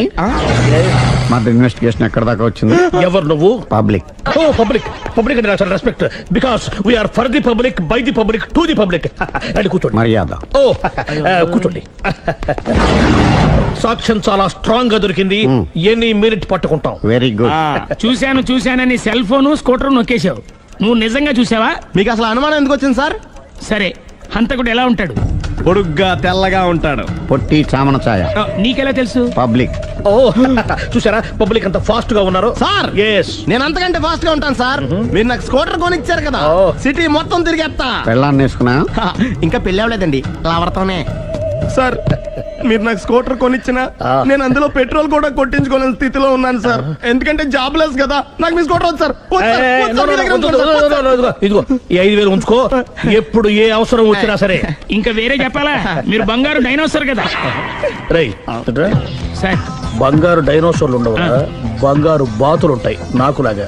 మర్డర్ ఇన్వెస్టిగేషన్ ఎక్కడ దాకా వచ్చింది? ఎవరు నువ్వు? పబ్లిక్. ఓ, పబ్లిక్. పబ్లిక్ అంటే చాలా respect, because we are for the public, by the public, to the public. అని కూర్చోండి. మర్యాద. ఓ, కూర్చోండి. సాక్ష్యం చాలా స్ట్రాంగ్ గా దొరికింది, ఎన్ని మినిట్ పట్టుకుంటాం. Very good. చూశానని సెల్ ఫోన్ స్కూటర్ నొక్కేశావు. నువ్వు నిజంగా చూసావా? మీకు అసలు అనుమానం ఎందుకు వచ్చింది సార్? సరే, హంతకుడు ఎలా ఉంటాడు? పొడుగ్గా తెల్లగా ఉంటాడు. పొట్టి చామన ఛాయ. నీకెలా తెలుసు? పబ్లిక్. ఓ, చూసారా పబ్లిక్ అంత ఫాస్ట్ గా ఉన్నారు సార్. ఎస్, నేను అంతకంటే ఫాస్ట్ గా ఉంటాను సార్. మీరు నాకు స్కూటర్ కొనిచ్చారు కదా, సిటీ మొత్తం తిరిగేస్తా. పెళ్ళాన్ని వేసుకున్నా? ఇంకా పెళ్ళి అవ్వలేదండి, లావడతానే. సార్, మీరు నాకు స్కూటర్ కొనిచ్చిన నేను అందులో పెట్రోల్ కూడా కొట్టించుకోలేని స్థితిలో ఉన్నాను సార్. ఎందుకంటే జాబ్ లెస్ కదా, నాకు మీ స్కూటర్ వద్దు సార్. ఇదిగో ఈ 5000 ఉంచుకో, ఎప్పుడు ఏ అవసరం వచ్చినా సరే. ఇంకా వేరే చెప్పాలా? మీరు బంగారు డైనోసార్ కదా. రేయ్ సార్, బంగారు డైనోసార్లు ఉండవు, బంగారు బాతులు ఉంటాయి నాకులాగా.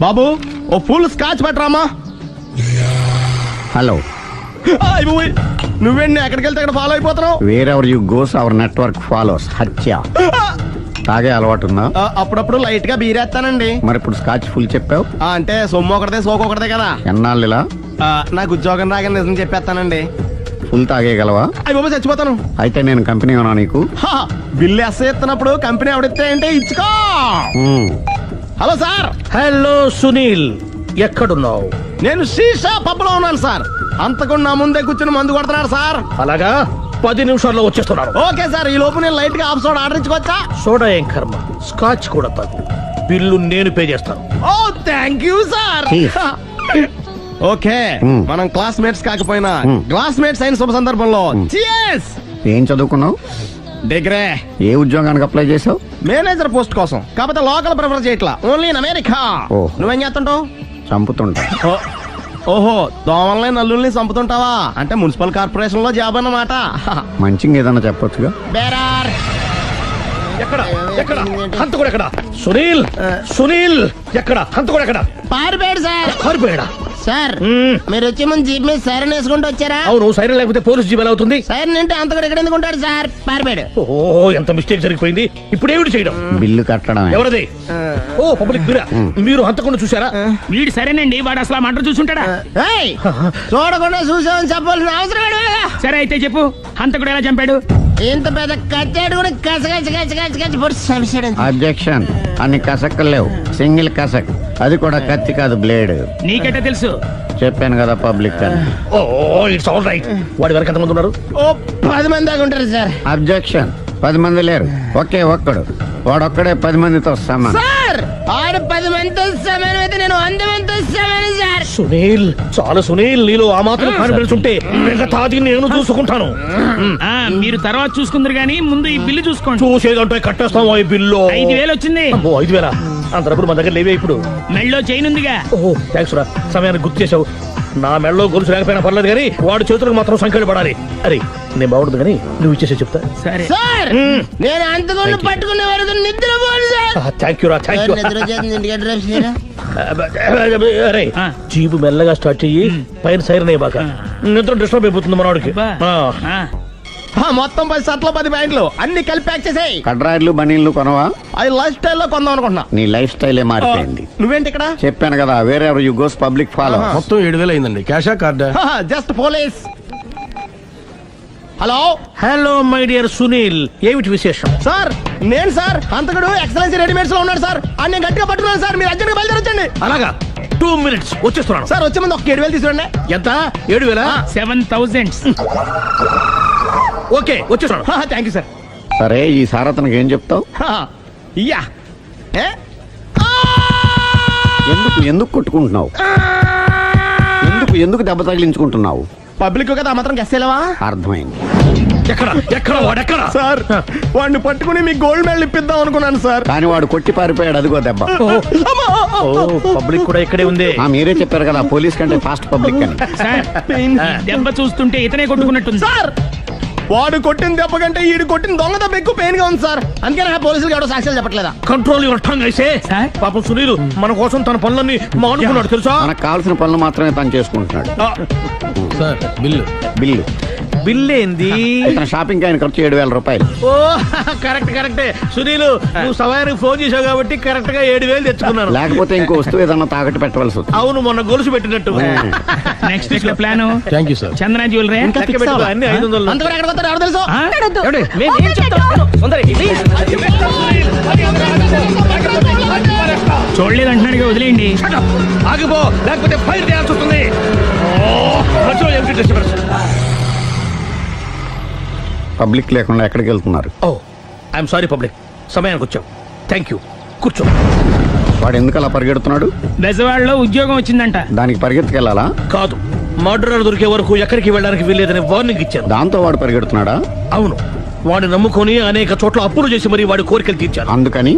బాబు, ఓ ఫుల్ స్కాచ్ పెట్టరామా. హలో. నువ్వేండి ఎక్కడికి వెళ్తే అక్కడ ఫాలో అయిపోతున్నావు? Wherever you goes our network follows. హత్య. తాగే అలవాటు ఉందా? అప్పుడప్పుడు లైట్ గా బీరేస్తానండి. మరి ఇప్పుడు స్కాచ్ ఫుల్ చెప్పావు. అంటే సొమ్ము ఒకటిదే సోకు ఒకటిదే కదా. ఎన్నాళ్ళు ఇలా? నాకు ఉద్యోగం రాగానే నిజం చెప్పేస్తానండి. ఫుల్ తాగేయగలవా? అయ్యి బాబు చచ్చిపోతాను. అయితే నేను కంపెనీ ఉన్నా నీకు. బిల్లు ఎస్ఐ ఇస్తున్నప్పుడు కంపెనీ ఎవడిస్తే అంటే ఇచ్చుకో. Hello sir. హలో సునీల్, ఎక్కడున్నావు? నేను శీషా పబ్లో ఉన్నాను సార్. అంతకుండా నా ముందే కూర్చుని మందు కొడుతున్నాడు సార్. అలాగా, 10 నిమిషాల్లో వచ్చేస్తున్నాను. Okay sir. ఈ లోపు నేను లైట్ గా ఆఫ్ సోడా ఆర్డర్ ఇచ్చుకోవచ్చా? సోడా ఏం కర్మ, స్కాచ్ కూడా తాగు. బిల్లు నేను పే చేస్తాను. ఓ థ్యాంక్ యూ సార్. ఓకే, మనం క్లాస్మేట్స్ కాకపోయినా క్లాస్మేట్స్ అయిన శుభ సందర్భంలో cheers. ఏం చదువుకున్నావు? డిగ్రీ. ఏ ఉద్యోగానికి అప్లై చేసావు? మేనేజర్ పోస్ట్ కోసం. కాకపోతే లోకల్ ప్రిఫర్ చేయట్లా, ఓన్లీ ఇన్ అమెరికా. నువ్వేం చేస్తుంటావు? చంపుతుంటా. ఓహో, దోమల్ని నల్లుల్ని చంపుతుంటావా? అంటే మున్సిపల్ కార్పొరేషన్ లో జాబ్ అన్నమాట. మంచిగా ఏదన్నా చెప్పొచ్చుగా. బేరార్. ఎక్కడ ఎక్కడ హంతకుడు ఎక్కడ? సునీల్, సునీల్ ఎక్కడ? హంతకుడు ఎక్కడ? పారిపోయాడు సార్. పారిపోయాడా? సార్ మీరు వచ్చే ముందు జీప్ మీద సైరన్ వేసుకుంటూ వచ్చారా? అవును, సైరన్ లేకపోతే పోలీస్ జీవన్ అవుతుంది. సైరన్ అంటే అంతకుడు ఎక్కడ ఎందుకు ఉంటాడు సార్? పారిపోయాడు. ఓ, ఎంత మిస్టేక్ జరిగిపోయింది. ఇప్పుడు ఏమిటి చేయడం? బిల్లు కట్టడం. ఎవరది? ఓ, పబ్లిక్ మీరా? మీరు హంతకుండా చూసారా? వీడు సరేనండి, వాడు అసలు మంట చూసుంటాడా? చూడకుండా చూసామని చెప్పాల్సిన అవసరం లేదు. సరే అయితే చెప్పు, హంతకుడు ఎలా చంపాడు? ఇంత పెద్ద కచ్చాడు కూడా కసగచ్చి పొడి సమస్య. అబ్జెక్షన్. అన్ని కసక్కలు లేవు, సింగిల్ కసక్. అది కూడా కత్తి కాదు, బ్లేడ్. నీకెట్టా తెలుసు? చెప్పాను కదా పబ్లిక్ అని. ఓ, ఇట్స్ ఆల్ రైట్. వాడి వరకు ఎంతమంది ఉన్నారు? ఓ 10 మంది దాకా ఉంటారు సార్. అబ్జెక్షన్. 10 మంది లేరు, ఒకే ఒక్కడు. వాడొక్కడే 10 మందితో సమానం. సార్ ఆడు 10 మందితో సమానం అయితే నేను 100 మందితో సమానం సార్. సునీల్, చాలా సునీల్, నీలో ఆ మాత్రం కాన్ఫిడెన్స్ ఉంటే మిగతాది నేను చూసుకుంటాను. మీరు తర్వాత చూసుకుందరు గానీ ముందు ఈ బిల్లు చూసుకోండి. చూసేదంటే కట్టేస్తాం. ఈ బిల్లు 5,000 వచ్చింది. 5,000? అంతప్పుడు మన దగ్గర లేవే ఇప్పుడు. మెళ్ళో చైన్ ఉందిగా. ఓహో, థ్యాంక్స్ రా, సమయానికి గుర్తు చేసావు. నా మెళ్ళలో గొలుసు లేకపోయినా పర్లేదు కానీ వాడి చేతులకు మాత్రం సంఖ్యలు పడాలి. అరే, నేను బాగుంటుంది కానీ నువ్వు ఇచ్చేసే చెప్తా. సరే సార్, నేను అంతకుండా పట్టుకునే వరకు నిద్రపోను సార్. థ్యాంక్ యూ రా, థ్యాంక్ యూ. నిద్ర చేస్తుంది ఇంటికి డ్రైవ్ చేయరా? అరే, జీపు మెల్లగా స్టార్ట్ చెయ్యి, పైన సైరన్ అయ్యాక నిద్ర డిస్టర్బ్ అయిపోతుంది మనవాడికి. మొత్తం 10 షర్ట్లు 10 ప్యాంట్లు అన్ని కలిపి ప్యాక్ చేసేయ్. కడ్రాయిలు బనీళ్లు కొనవా? అది లైఫ్ స్టైల్ లో కొందాం అనుకుంటున్నా. నీ లైఫ్ స్టైలే మారిపోయింది. నువ్వేంటి ఇక్కడ? చెప్పాను కదా, వేరే యు గోస్ పబ్లిక్ ఫాలో. మొత్తం 7,000 అయిందండి. క్యాషా కార్డా? Just police. Hello hello my dear Sunil, ఏమిటి విశేషం? సార్ నేను సార్ అంతకుడు ఎక్సలెన్సీ రెడీమేడ్స్ లో ఉన్నాడు సార్. అని నేను గట్టిగా పట్టుకున్నాను సార్. మీరు అర్జెంట్ గా బయలుదేరొచ్చండి. అలాగా, 2 minutes వచ్చేస్తున్నాను సార్. వచ్చే ముందు ఒక 7,000 తీసుకోండి. ఎంత? 7,000? 7,000. ఓకే, వచ్చేస్తున్నాను. Thank you sir. సరే, ఈ సారతనకి ఏం చెప్తావు? యా. ఎందుకు కొట్టుకుంటున్నావు? ఎందుకు దెబ్బ తగిలించుకుంటున్నావు? పబ్లిక్ కదా మాత్రం గెస్సేలేవా? అర్థమైంది. ఎక్కడ వాడెక్కడ? సార్ వాడిని పట్టుకుని మీ గోల్డ్ మెడల్ ఇప్పిద్దాం అనుకున్నాను సార్. కానీ వాడు కొట్టి పారిపోయాడు. అదిగో దెబ్బ. పబ్లిక్ కూడా ఇక్కడే ఉంది. మీరే చెప్పారు కదా, పోలీస్ కంటే ఫాస్ట్ పబ్లిక్ అని. దెబ్బ చూస్తుంటే ఇతనే కొట్టుకున్నట్టుంది సార్. వాడు కొట్టిన దెబ్బ కంటే ఈడు కొట్టిన దొంగ దెబ్బ ఎక్కువ పెయిన్ గా ఉంది సార్. అందుకే పోలీసులు ఎవడో సాక్ష్యాలు చెప్పట్లేదా? Control your tongue I say. పాపం సునీల్ మన కోసం తన పనులన్నీ మానుకున్నాడు తెలుసా? మనకు కావాల్సిన పనులు మాత్రమే తను చేసుకుంటున్నాడు. సార్ బిల్లు బిల్ ఏంది? షాపింగ్ ఆయన ఖర్చు 7,000 రూపాయలు. ఓ కరెక్టే సునీల్, నువ్వు సమయానికి ఫోన్ చేసావు కాబట్టి కరెక్ట్ గా 7,000 తెచ్చుకున్నాను. లేకపోతే ఇంకో వస్తువు ఏదన్నా తాకట్టు పెట్టవలసి వస్తుంది. అవును, మొన్న గొలుసు పెట్టినట్టు. నెక్స్ట్ వీక్ లో plan. Thank you sir. Chandana jewellery అన్ని 500. అంతవరకు ఎక్కడ పోతారు ఎవరు తెలుసు? చూడలేదు అంటున్నాడు, వదిలేయండి. ఆగిపో, లేకపోతే ఫైర్ చేయాల్సి వస్తుంది. పబ్లిక్ లేకుండా ఎక్కడికి వెళ్తున్నారు? ఓ ఐఎమ్ సారీ పబ్లిక్, సమయానికి వచ్చావు. థ్యాంక్ యూ, కూర్చో. వాడు ఎందుకు అలా పరిగెడుతున్నాడు? బెజవాడలో ఉద్యోగం వచ్చిందంట. దానికి పరిగెత్తుకెళ్ళాలా? కాదు, మర్డరర్ దొరికే వరకు ఎక్కడికి వెళ్ళడానికి వీల్లేదని వార్నింగ్ ఇచ్చాను. దాంతో వాడు పరిగెడుతున్నాడా? అవును, వాడిని నమ్ముకొని అనేక చోట్ల అప్పులు చేసి మరి వాడి కోరికలు తీర్చాను. అందుకని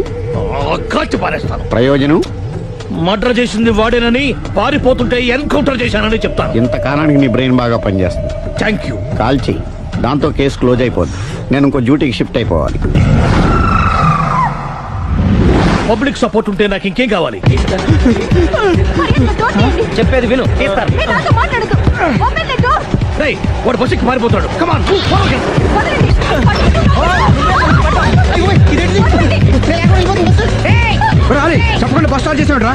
కాల్చి పారేస్తాను. ప్రయోజనం? మర్డర్ చేసింది వాడేనని, పారిపోతుంటే ఎన్కౌంటర్ చేశానని చెప్తాను. ఇంతకాలానికి నీ బ్రెయిన్ బాగా పనిచేస్తుంది. Thank you. కాల్ చెయ్యి, దాంతో కేసు క్లోజ్ అయిపోద్ది. నేను ఇంకో డ్యూటీకి షిఫ్ట్ అయిపోవాలి. పబ్లిక్ సపోర్ట్ ఉంటే నాకు ఇంకేం కావాలి? చెప్పేది విను. వాడు బస్సుకి పారిపోతాడు. కమాన్. చెప్పకుండా బస్ స్టార్ట్ చేసాడు రా.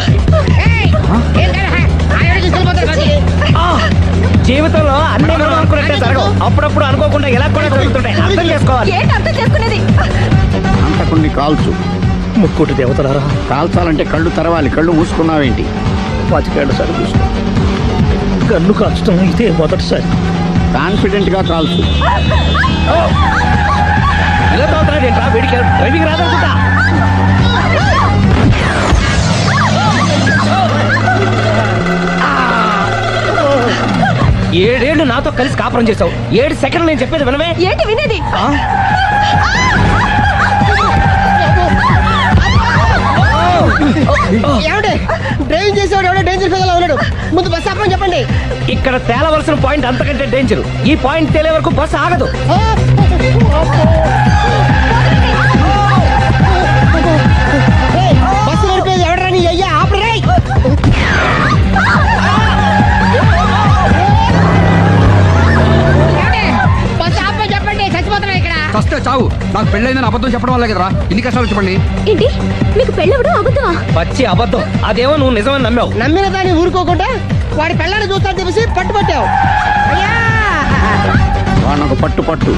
జీవితంలో అన్ని మనం అనుకున్నట్టే జరగవు. అప్పుడప్పుడు అనుకోకుండా ఎలా కూడా జరుగుతుంటాయి. అర్థం చేసుకోవాలి. అంతకుణ్ణి కాల్చు. ముక్కుటి దేవతలారా, కాల్చాలంటే కళ్ళు తెరవాలి. కళ్ళు మూసుకున్నావేంటి? 25 సార్లు చూసుకో. గన్ను కాల్చడం ఇదే మొదటిసారి. కాన్ఫిడెంట్ గా కాల్చు. ఇలా తోతాడేంట్రా? వీడికి డ్రైవింగ్ రాదనుకుంటా. ఏడేళ్లు నాతో కలిసి కాపురం చేసావు. 7 సెకండ్లు నేను చెప్పేది వినవే. ఏంటి వినేది? డ్రైవింగ్ చేసేవాడు ఎవడో డేంజర్ ఫీల్ ఉన్నాడు. ముందు బస్ ఆపమని చెప్పండి. ఇక్కడ తేలవలసిన పాయింట్ అంతకంటే డేంజర్. ఈ పాయింట్ తేలే వరకు బస్సు ఆగదు. బస్సు నడిపేది ఎవడరా నీ అయ్యా? ఆపరే. బస్ ఆపమని చెప్పండి. చచ్చిపోతున్నా ఇక్కడ. ఫస్ట్ చావు. నాకు పెళ్ళైందని అబద్ధం చెప్పడం వల్ల కదరా ఇన్ని కష్టాలు చెప్పండి. ఏంటి మీకు పెళ్ళవడం అబద్ధమా? పచ్చి అబద్ధం. అదేమో నువ్వు నిజమని నమ్మావు. నమ్మిన దాన్ని ఊరుకోకుండా వాడి పెళ్ళాన్ని చూస్తాను తెలిసి పట్టుబట్టావు. వాళ్ళకు పట్టు పట్టు.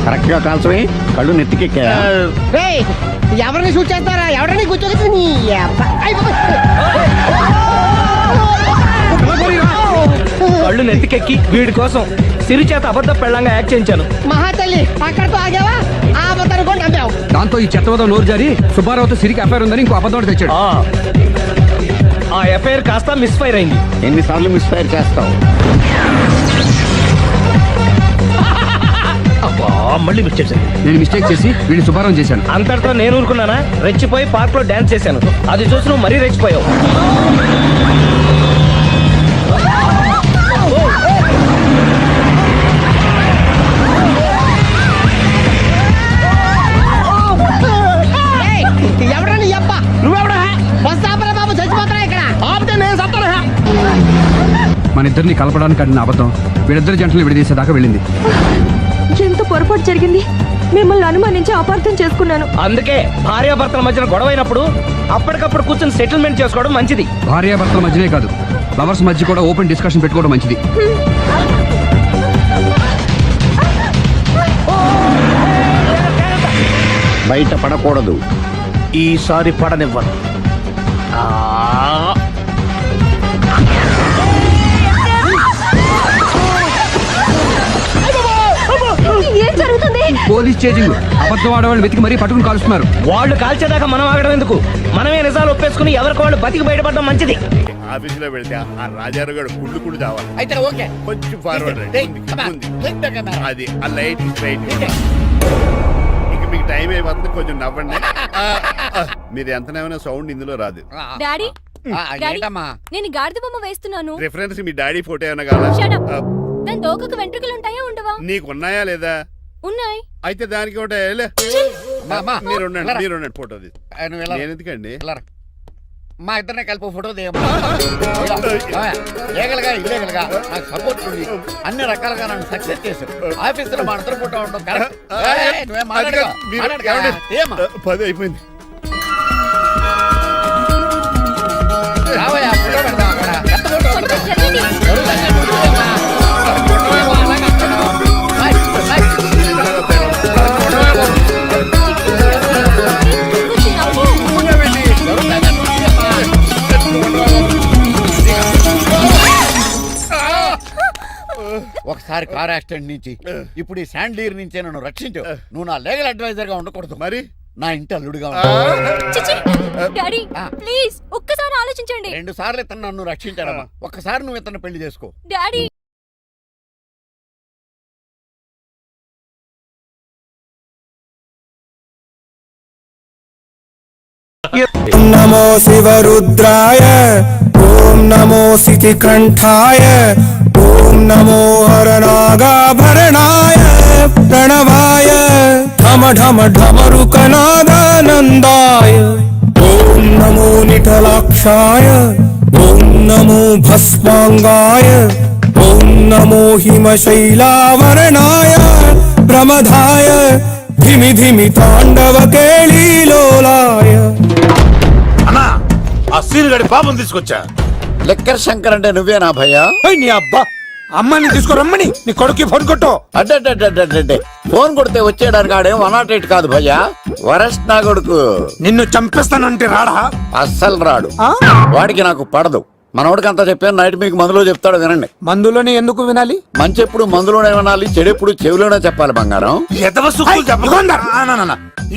కరెక్ట్ గా కాల్చవే. కళ్ళు నెత్తికెక్కా. ఎవరిని షూట్ చేస్తారా? ఎవరిని కూర్చోగచ్చు. కళ్ళు నెత్తికెక్కి వీడి కోసం సిరి చేత అబద్ధ పెళ్ళంగా యాక్ట్ చేయించాను. మహాతల్లి అక్కడితో ఆగావా? ఆ అబద్ధాన్ని కూడా నమ్మావు. దాంతో ఈ చెత్తవదో నోరు జారి సుబ్బారావుతో సిరికి అఫైర్ ఉందని ఇంకో అబద్ధం తెచ్చాడు. ఆ ఎఫ్ఐఆర్ కాస్త మిస్ఫైర్ అయింది. ఎన్నిసార్లు మిస్ఫైర్ చేస్తావు? మళ్ళీ మిస్టేక్ చేశాను. నేను మిస్టేక్ చేసి వీడిని సుబ్బారావు చేశాను. అంతటితో నేను ఊరుకున్నానా? రెచ్చిపోయి పార్క్ లో డాన్స్ చేశాను. అది చూసి నువ్వు మరీ రెచ్చిపోయావు. ఎవడని అబ్బ? నువ్వెవడా? బస్ ఆపరా బాబు, చచ్చిపోతారా ఇక్కడ. ఆపితే నేను సత్తానా? మన ఇద్దరిని కలపడానికి అడిగిన అబద్ధం వీళ్ళిద్దరి జంటలు విడదీసేదాకా వెళ్ళింది. ఎంత పొరపాటు జరిగింది. మిమ్మల్ని అనుమానించి అపార్థం చేసుకున్నాను. అందుకే భార్యాభర్తల మధ్యన గొడవైనప్పుడు అప్పటికప్పుడు కూర్చొని సెటిల్మెంట్ చేసుకోవడం మంచిది. భార్యాభర్తల మధ్యనే కాదు, లవర్స్ మధ్య కూడా ఓపెన్ డిస్కషన్ పెట్టుకోవడం మంచిది. బయట పడకూడదు. ఈసారి పడనివ్వను. ఏం జరుగుతుంది? Police chasing. అబద్ధం ఆడవాళ్ళు వెతికి మరీ పట్టుకుని కాలుస్తున్నారు. వాళ్ళు కాల్చేదాకా మనం ఆగడం ఎందుకు? మనమే నిజాలు ఒప్పేసుకుని ఎవరికి వాళ్ళు బతికి బయటపడడం మంచిది. ఆఫీసులో వెళ్తే ఆ రాజారు గారు కుళ్ళు చావాలి. అయితే ఓకే. కొంచెం ఫార్వర్డ్ అది ఆ లైట్ స్ట్రైట్. ఇక మీకు టైం అయిపోతుంది, కొంచెం నవ్వండి. మీరు ఎంతనేమైనా సౌండ్ ఇందులో రాదు. డాడీ నేను గాడిద బొమ్మ వేస్తున్నాను. రిఫరెన్స్ మీ డాడీ ఫోటో ఏమైనా కావాలా? దాని దోకకు వెంట్రుకలు ఉంటాయా ఉండవా? నీకున్నాయా లేదా? ఉన్నాయి. అయితే దానికి ఒకటే మీరు ఉండండి ఫోటో తీసి. నేను ఎందుకండి? మా ఇద్దరినే కలిపి ఫోటో దిగలుగా ఇల్లేగలుగా నాకు సపోర్ట్ ఉంది. అన్ని రకాలుగా నన్ను సక్సెస్ చేశారు. ఆఫీసులో మా ఇద్దరు ఫోటో ఉండడం కరెక్ట్. 10 అయిపోయింది. రావయ్యా ఫోటో పెడదాం అక్కడ. ఒకసారి కార్ యాక్సిడెంట్ నుంచి ఇప్పుడు ఈ శాండ్లీర్ నుంచే నన్ను రక్షించు. నువ్వు నా లీగల్ అడ్వైజర్ గా ఉండకూడదు, మరి నా ఇంటి అల్లుడుగా డాడీ ప్లీజ్ ఒక్కసారి ఆలోచించండి. 2 సార్లు ఇతను నన్ను రక్షించాడమ్మా. ఒక్కసారి నువ్వు ఇతను పెళ్లి చేసుకో. డాడీ నమో శివరుద్రాయ ఓం నమో శితికంఠాయ ఓం నమో హరనాగాభరణాయ ప్రణవాయ ఢమ ఢమ ఢమరుకనాదానందాయ ఓం నమో నిఠలాక్షాయ ఓం నమో భస్మాంగాయ ఓం నమో హిమశైలావరణాయ ప్రమదాయ ధిమి ధిమి తాండవ కేళీలోలాయ. అన్నా ఆ సీన్ గడి పాపం తీసుకొచ్చా. లెక్కర్ శంకర్ అంటే నువ్వేనా భయ్యా? ఏయ్, నీ అబ్బా అమ్మని తీసుకురమ్మని నీ కొడుకు ఫోన్ కొట్టు. అడ్డే ఫోన్ కొడితే వచ్చేయడానికి ఆడేం 108 కాదు భయ్యా, వరస్ట్ నా కొడుకు. నిన్ను చంపేస్తానంటే రాడా? అస్సలు రాడు, వాడికి నాకు పడదు. మనోడికి అంతా చెప్పాను, నైట్ మీకు మందులో చెప్తాడు వినండి. మందులోనే ఎందుకు వినాలి? మంచి ఎప్పుడు మందులోనే వినాలి, చెడు ఎప్పుడు చెవిలోనే చెప్పాలి బంగారం. ఎదవ సుక్కులు చెప్పకుండా.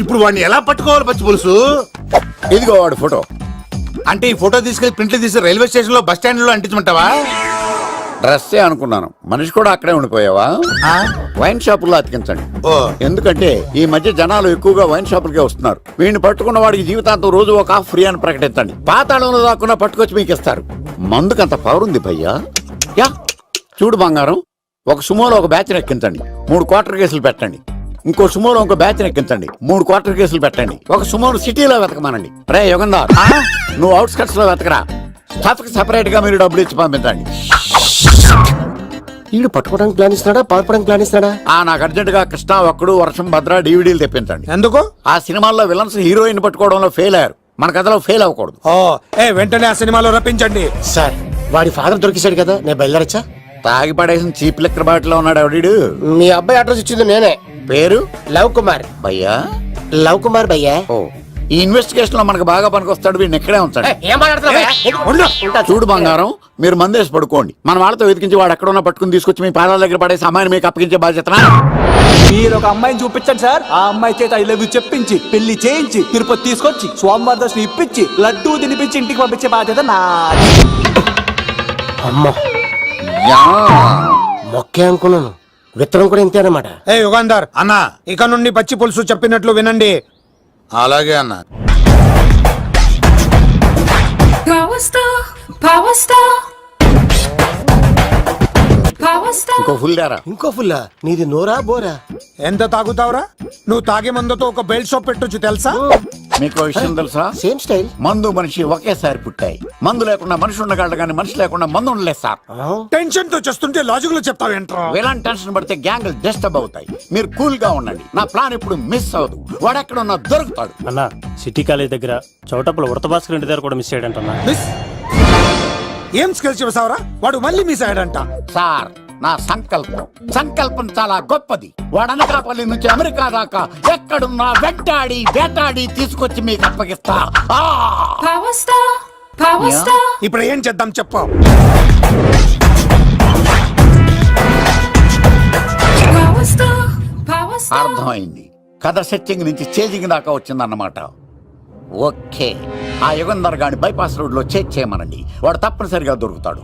ఇప్పుడు వాడిని ఎలా పట్టుకోవాలి పచ్చి పులుసు? ఇదిగో వాడు ఫోటో. అంటే ఈ ఫోటో తీసుకెళ్లి ప్రింట్లు తీసి రైల్వే స్టేషన్ లో బస్ స్టాండ్ లో అంటించమంటావా? డ్రెస్సే అనుకున్నాను, మనిషి కూడా అక్కడే ఉండిపోయావా? వైన్ షాపుల్లో అతికించండి. ఎందుకంటే ఈ మధ్య జనాలు ఎక్కువగా వైన్ షాపులకే వస్తున్నారు. వీడిని పట్టుకున్న వాడికి జీవితాంతం రోజు ఒక ఆఫ్ ఫ్రీ అని ప్రకటించండి. పాతాళంలో దాక్కున్నా పట్టుకొచ్చి మీకు ఇస్తారు. మందుకంత పవర్ ఉంది భయ్యా. యా చూడు బంగారం, ఒక సుమోలో ఒక బ్యాచ్ ఎక్కించండి, 3 క్వార్టర్ కేసులు పెట్టండి. ఇంకో సుమోలో ఇంకో బ్యాచ్ ఎక్కించండి, 3 క్వార్టర్ కేసులు పెట్టండి. ఒక సుమోను సిటీలో వెతకమానండి. రే యుగంధర్, నువ్వు అవుట్స్కట్స్ లో వెతకరా. స్టాఫ్ కి సెపరేట్ గా మీరు డబ్బులు ఇచ్చి పంపించండి. వీడు పట్టుకోవడానికి ప్లాన్ ఇస్తున్నాడా, పాల్పడానికి ప్లాన్ ఇస్తున్నాడా? నాకు అర్జెంట్ గా కృష్ణ, ఒక్కడు, వర్షం, భద్ర డివిడీలు తెప్పించండి. ఎందుకు? ఆ సినిమాల్లో విలన్స్ హీరోయిన్ పట్టుకోవడంలో ఫెయిల్ అయ్యారు, మన కథలో ఫెయిల్ అవ్వకూడదు. వెంటనే ఆ సినిమాలో రప్పించండి. సార్ వాడి ఫాదర్ దొరికేశాడు కదా, నేను బయలుదేరచ్చా? తాగి పడేసిన చీప్ లెక్కర్ బాటిలో ఉన్నాడు ఎవడీడు. మీ అబ్బాయి అడ్రస్ ఇచ్చింది నేనే. పేరు లవ్ కుమార్ భయ్యా. లవ్ కుమార్ భయ్యా. ఓ, ఈ ఇన్వెస్టిగేషన్ లో మనకు బాగా పనికొస్తాడు, వీడిని ఎక్కడే ఉంచండి. చూడు బంగారం, మీరు మందేసి పడుకోండి. మన వాళ్ళతో వెతికించి వాడు ఎక్కడ ఉన్నా పట్టుకుని తీసుకొచ్చి మీ పాదాల దగ్గర పడేసి అమ్మాయిని మీకు అప్పగించే బాధ్యత. మీరు ఒక అమ్మాయిని చూపించండి సార్, ఆ అమ్మాయి చేత ఐ లవ్ యూ చెప్పించి పెళ్లి చేయించి తిరుపతి తీసుకొచ్చి స్వామివారి దర్శనం ఇప్పించి లడ్డూ తినిపించి ఇంటికి పంపించే బాధ్యత నాది. అమ్మో, మొక్కే అనుకున్నాను, విత్తనం కూడా ఇంతే అన్నమాట. ఏ యుగంధర్ అన్నా, ఇక నుండి పచ్చి పులుసు చెప్పినట్లు వినండి. అలాగే అన్నా. ఇంకో ఫుల్ దారా. ఇంకో ఫుల్లా? నీది నోరా బోరా? ఎంత తాగుతావురా? నువ్వు తాగే మందుతో ఒక బెల్ట్ షాప్ పెట్టొచ్చు తెలుసా? మీకు విషయం తెలుసా? Same style. మందు మనిషి ఒకేసారి పుట్టాయి. మందు లేకుండా మనిషి ఉండగలడు కానీ మనిషి లేకుండా మందు ఉండలేదు సార్. టెన్షన్ తో చేస్తుంటే లాజిక్ లో చెప్తావేంట్రా? ఎలాంటి టెన్షన్ పడితే గ్యాంగ్లు డిస్టర్బ్ అవుతాయి. మీరు కూల్ గా ఉండండి, నా ప్లాన్ ఇప్పుడు మిస్ అవ్వదు. వాడు ఎక్కడ ఉన్నా దొరుకుతాడు. అన్నా సిటీ కాలేజ్ దగ్గర చౌటప్పుల ఉడత భాస్కర్ ఇంటి దగ్గర కూడా మిస్ అయ్యాడంటన్నా. మిస్ ఏం స్కిల్స్ చేసావరా? వాడు మళ్ళీ మిస్ అయ్యాడంట. సార్, నా సంకల్పం చాలా గొప్పది. వాడు అనకాపల్లి నుంచి అమెరికా దాకా ఎక్కడున్నా వెంటాడి వేటాడి తీసుకొచ్చి మీకు అప్పగిస్తా. ఇప్పుడు ఏం చేద్దాం చెప్పు. అర్థమైంది, కథ సెట్టింగ్ నుంచి చేజింగ్ దాకా వచ్చిందన్నమాట. ఓకే, ఆ యుగంధర్ గాని బైపాస్ రోడ్ లో చెక్ చేయమనండి, వాడు తప్పనిసరిగా దొరుకుతాడు.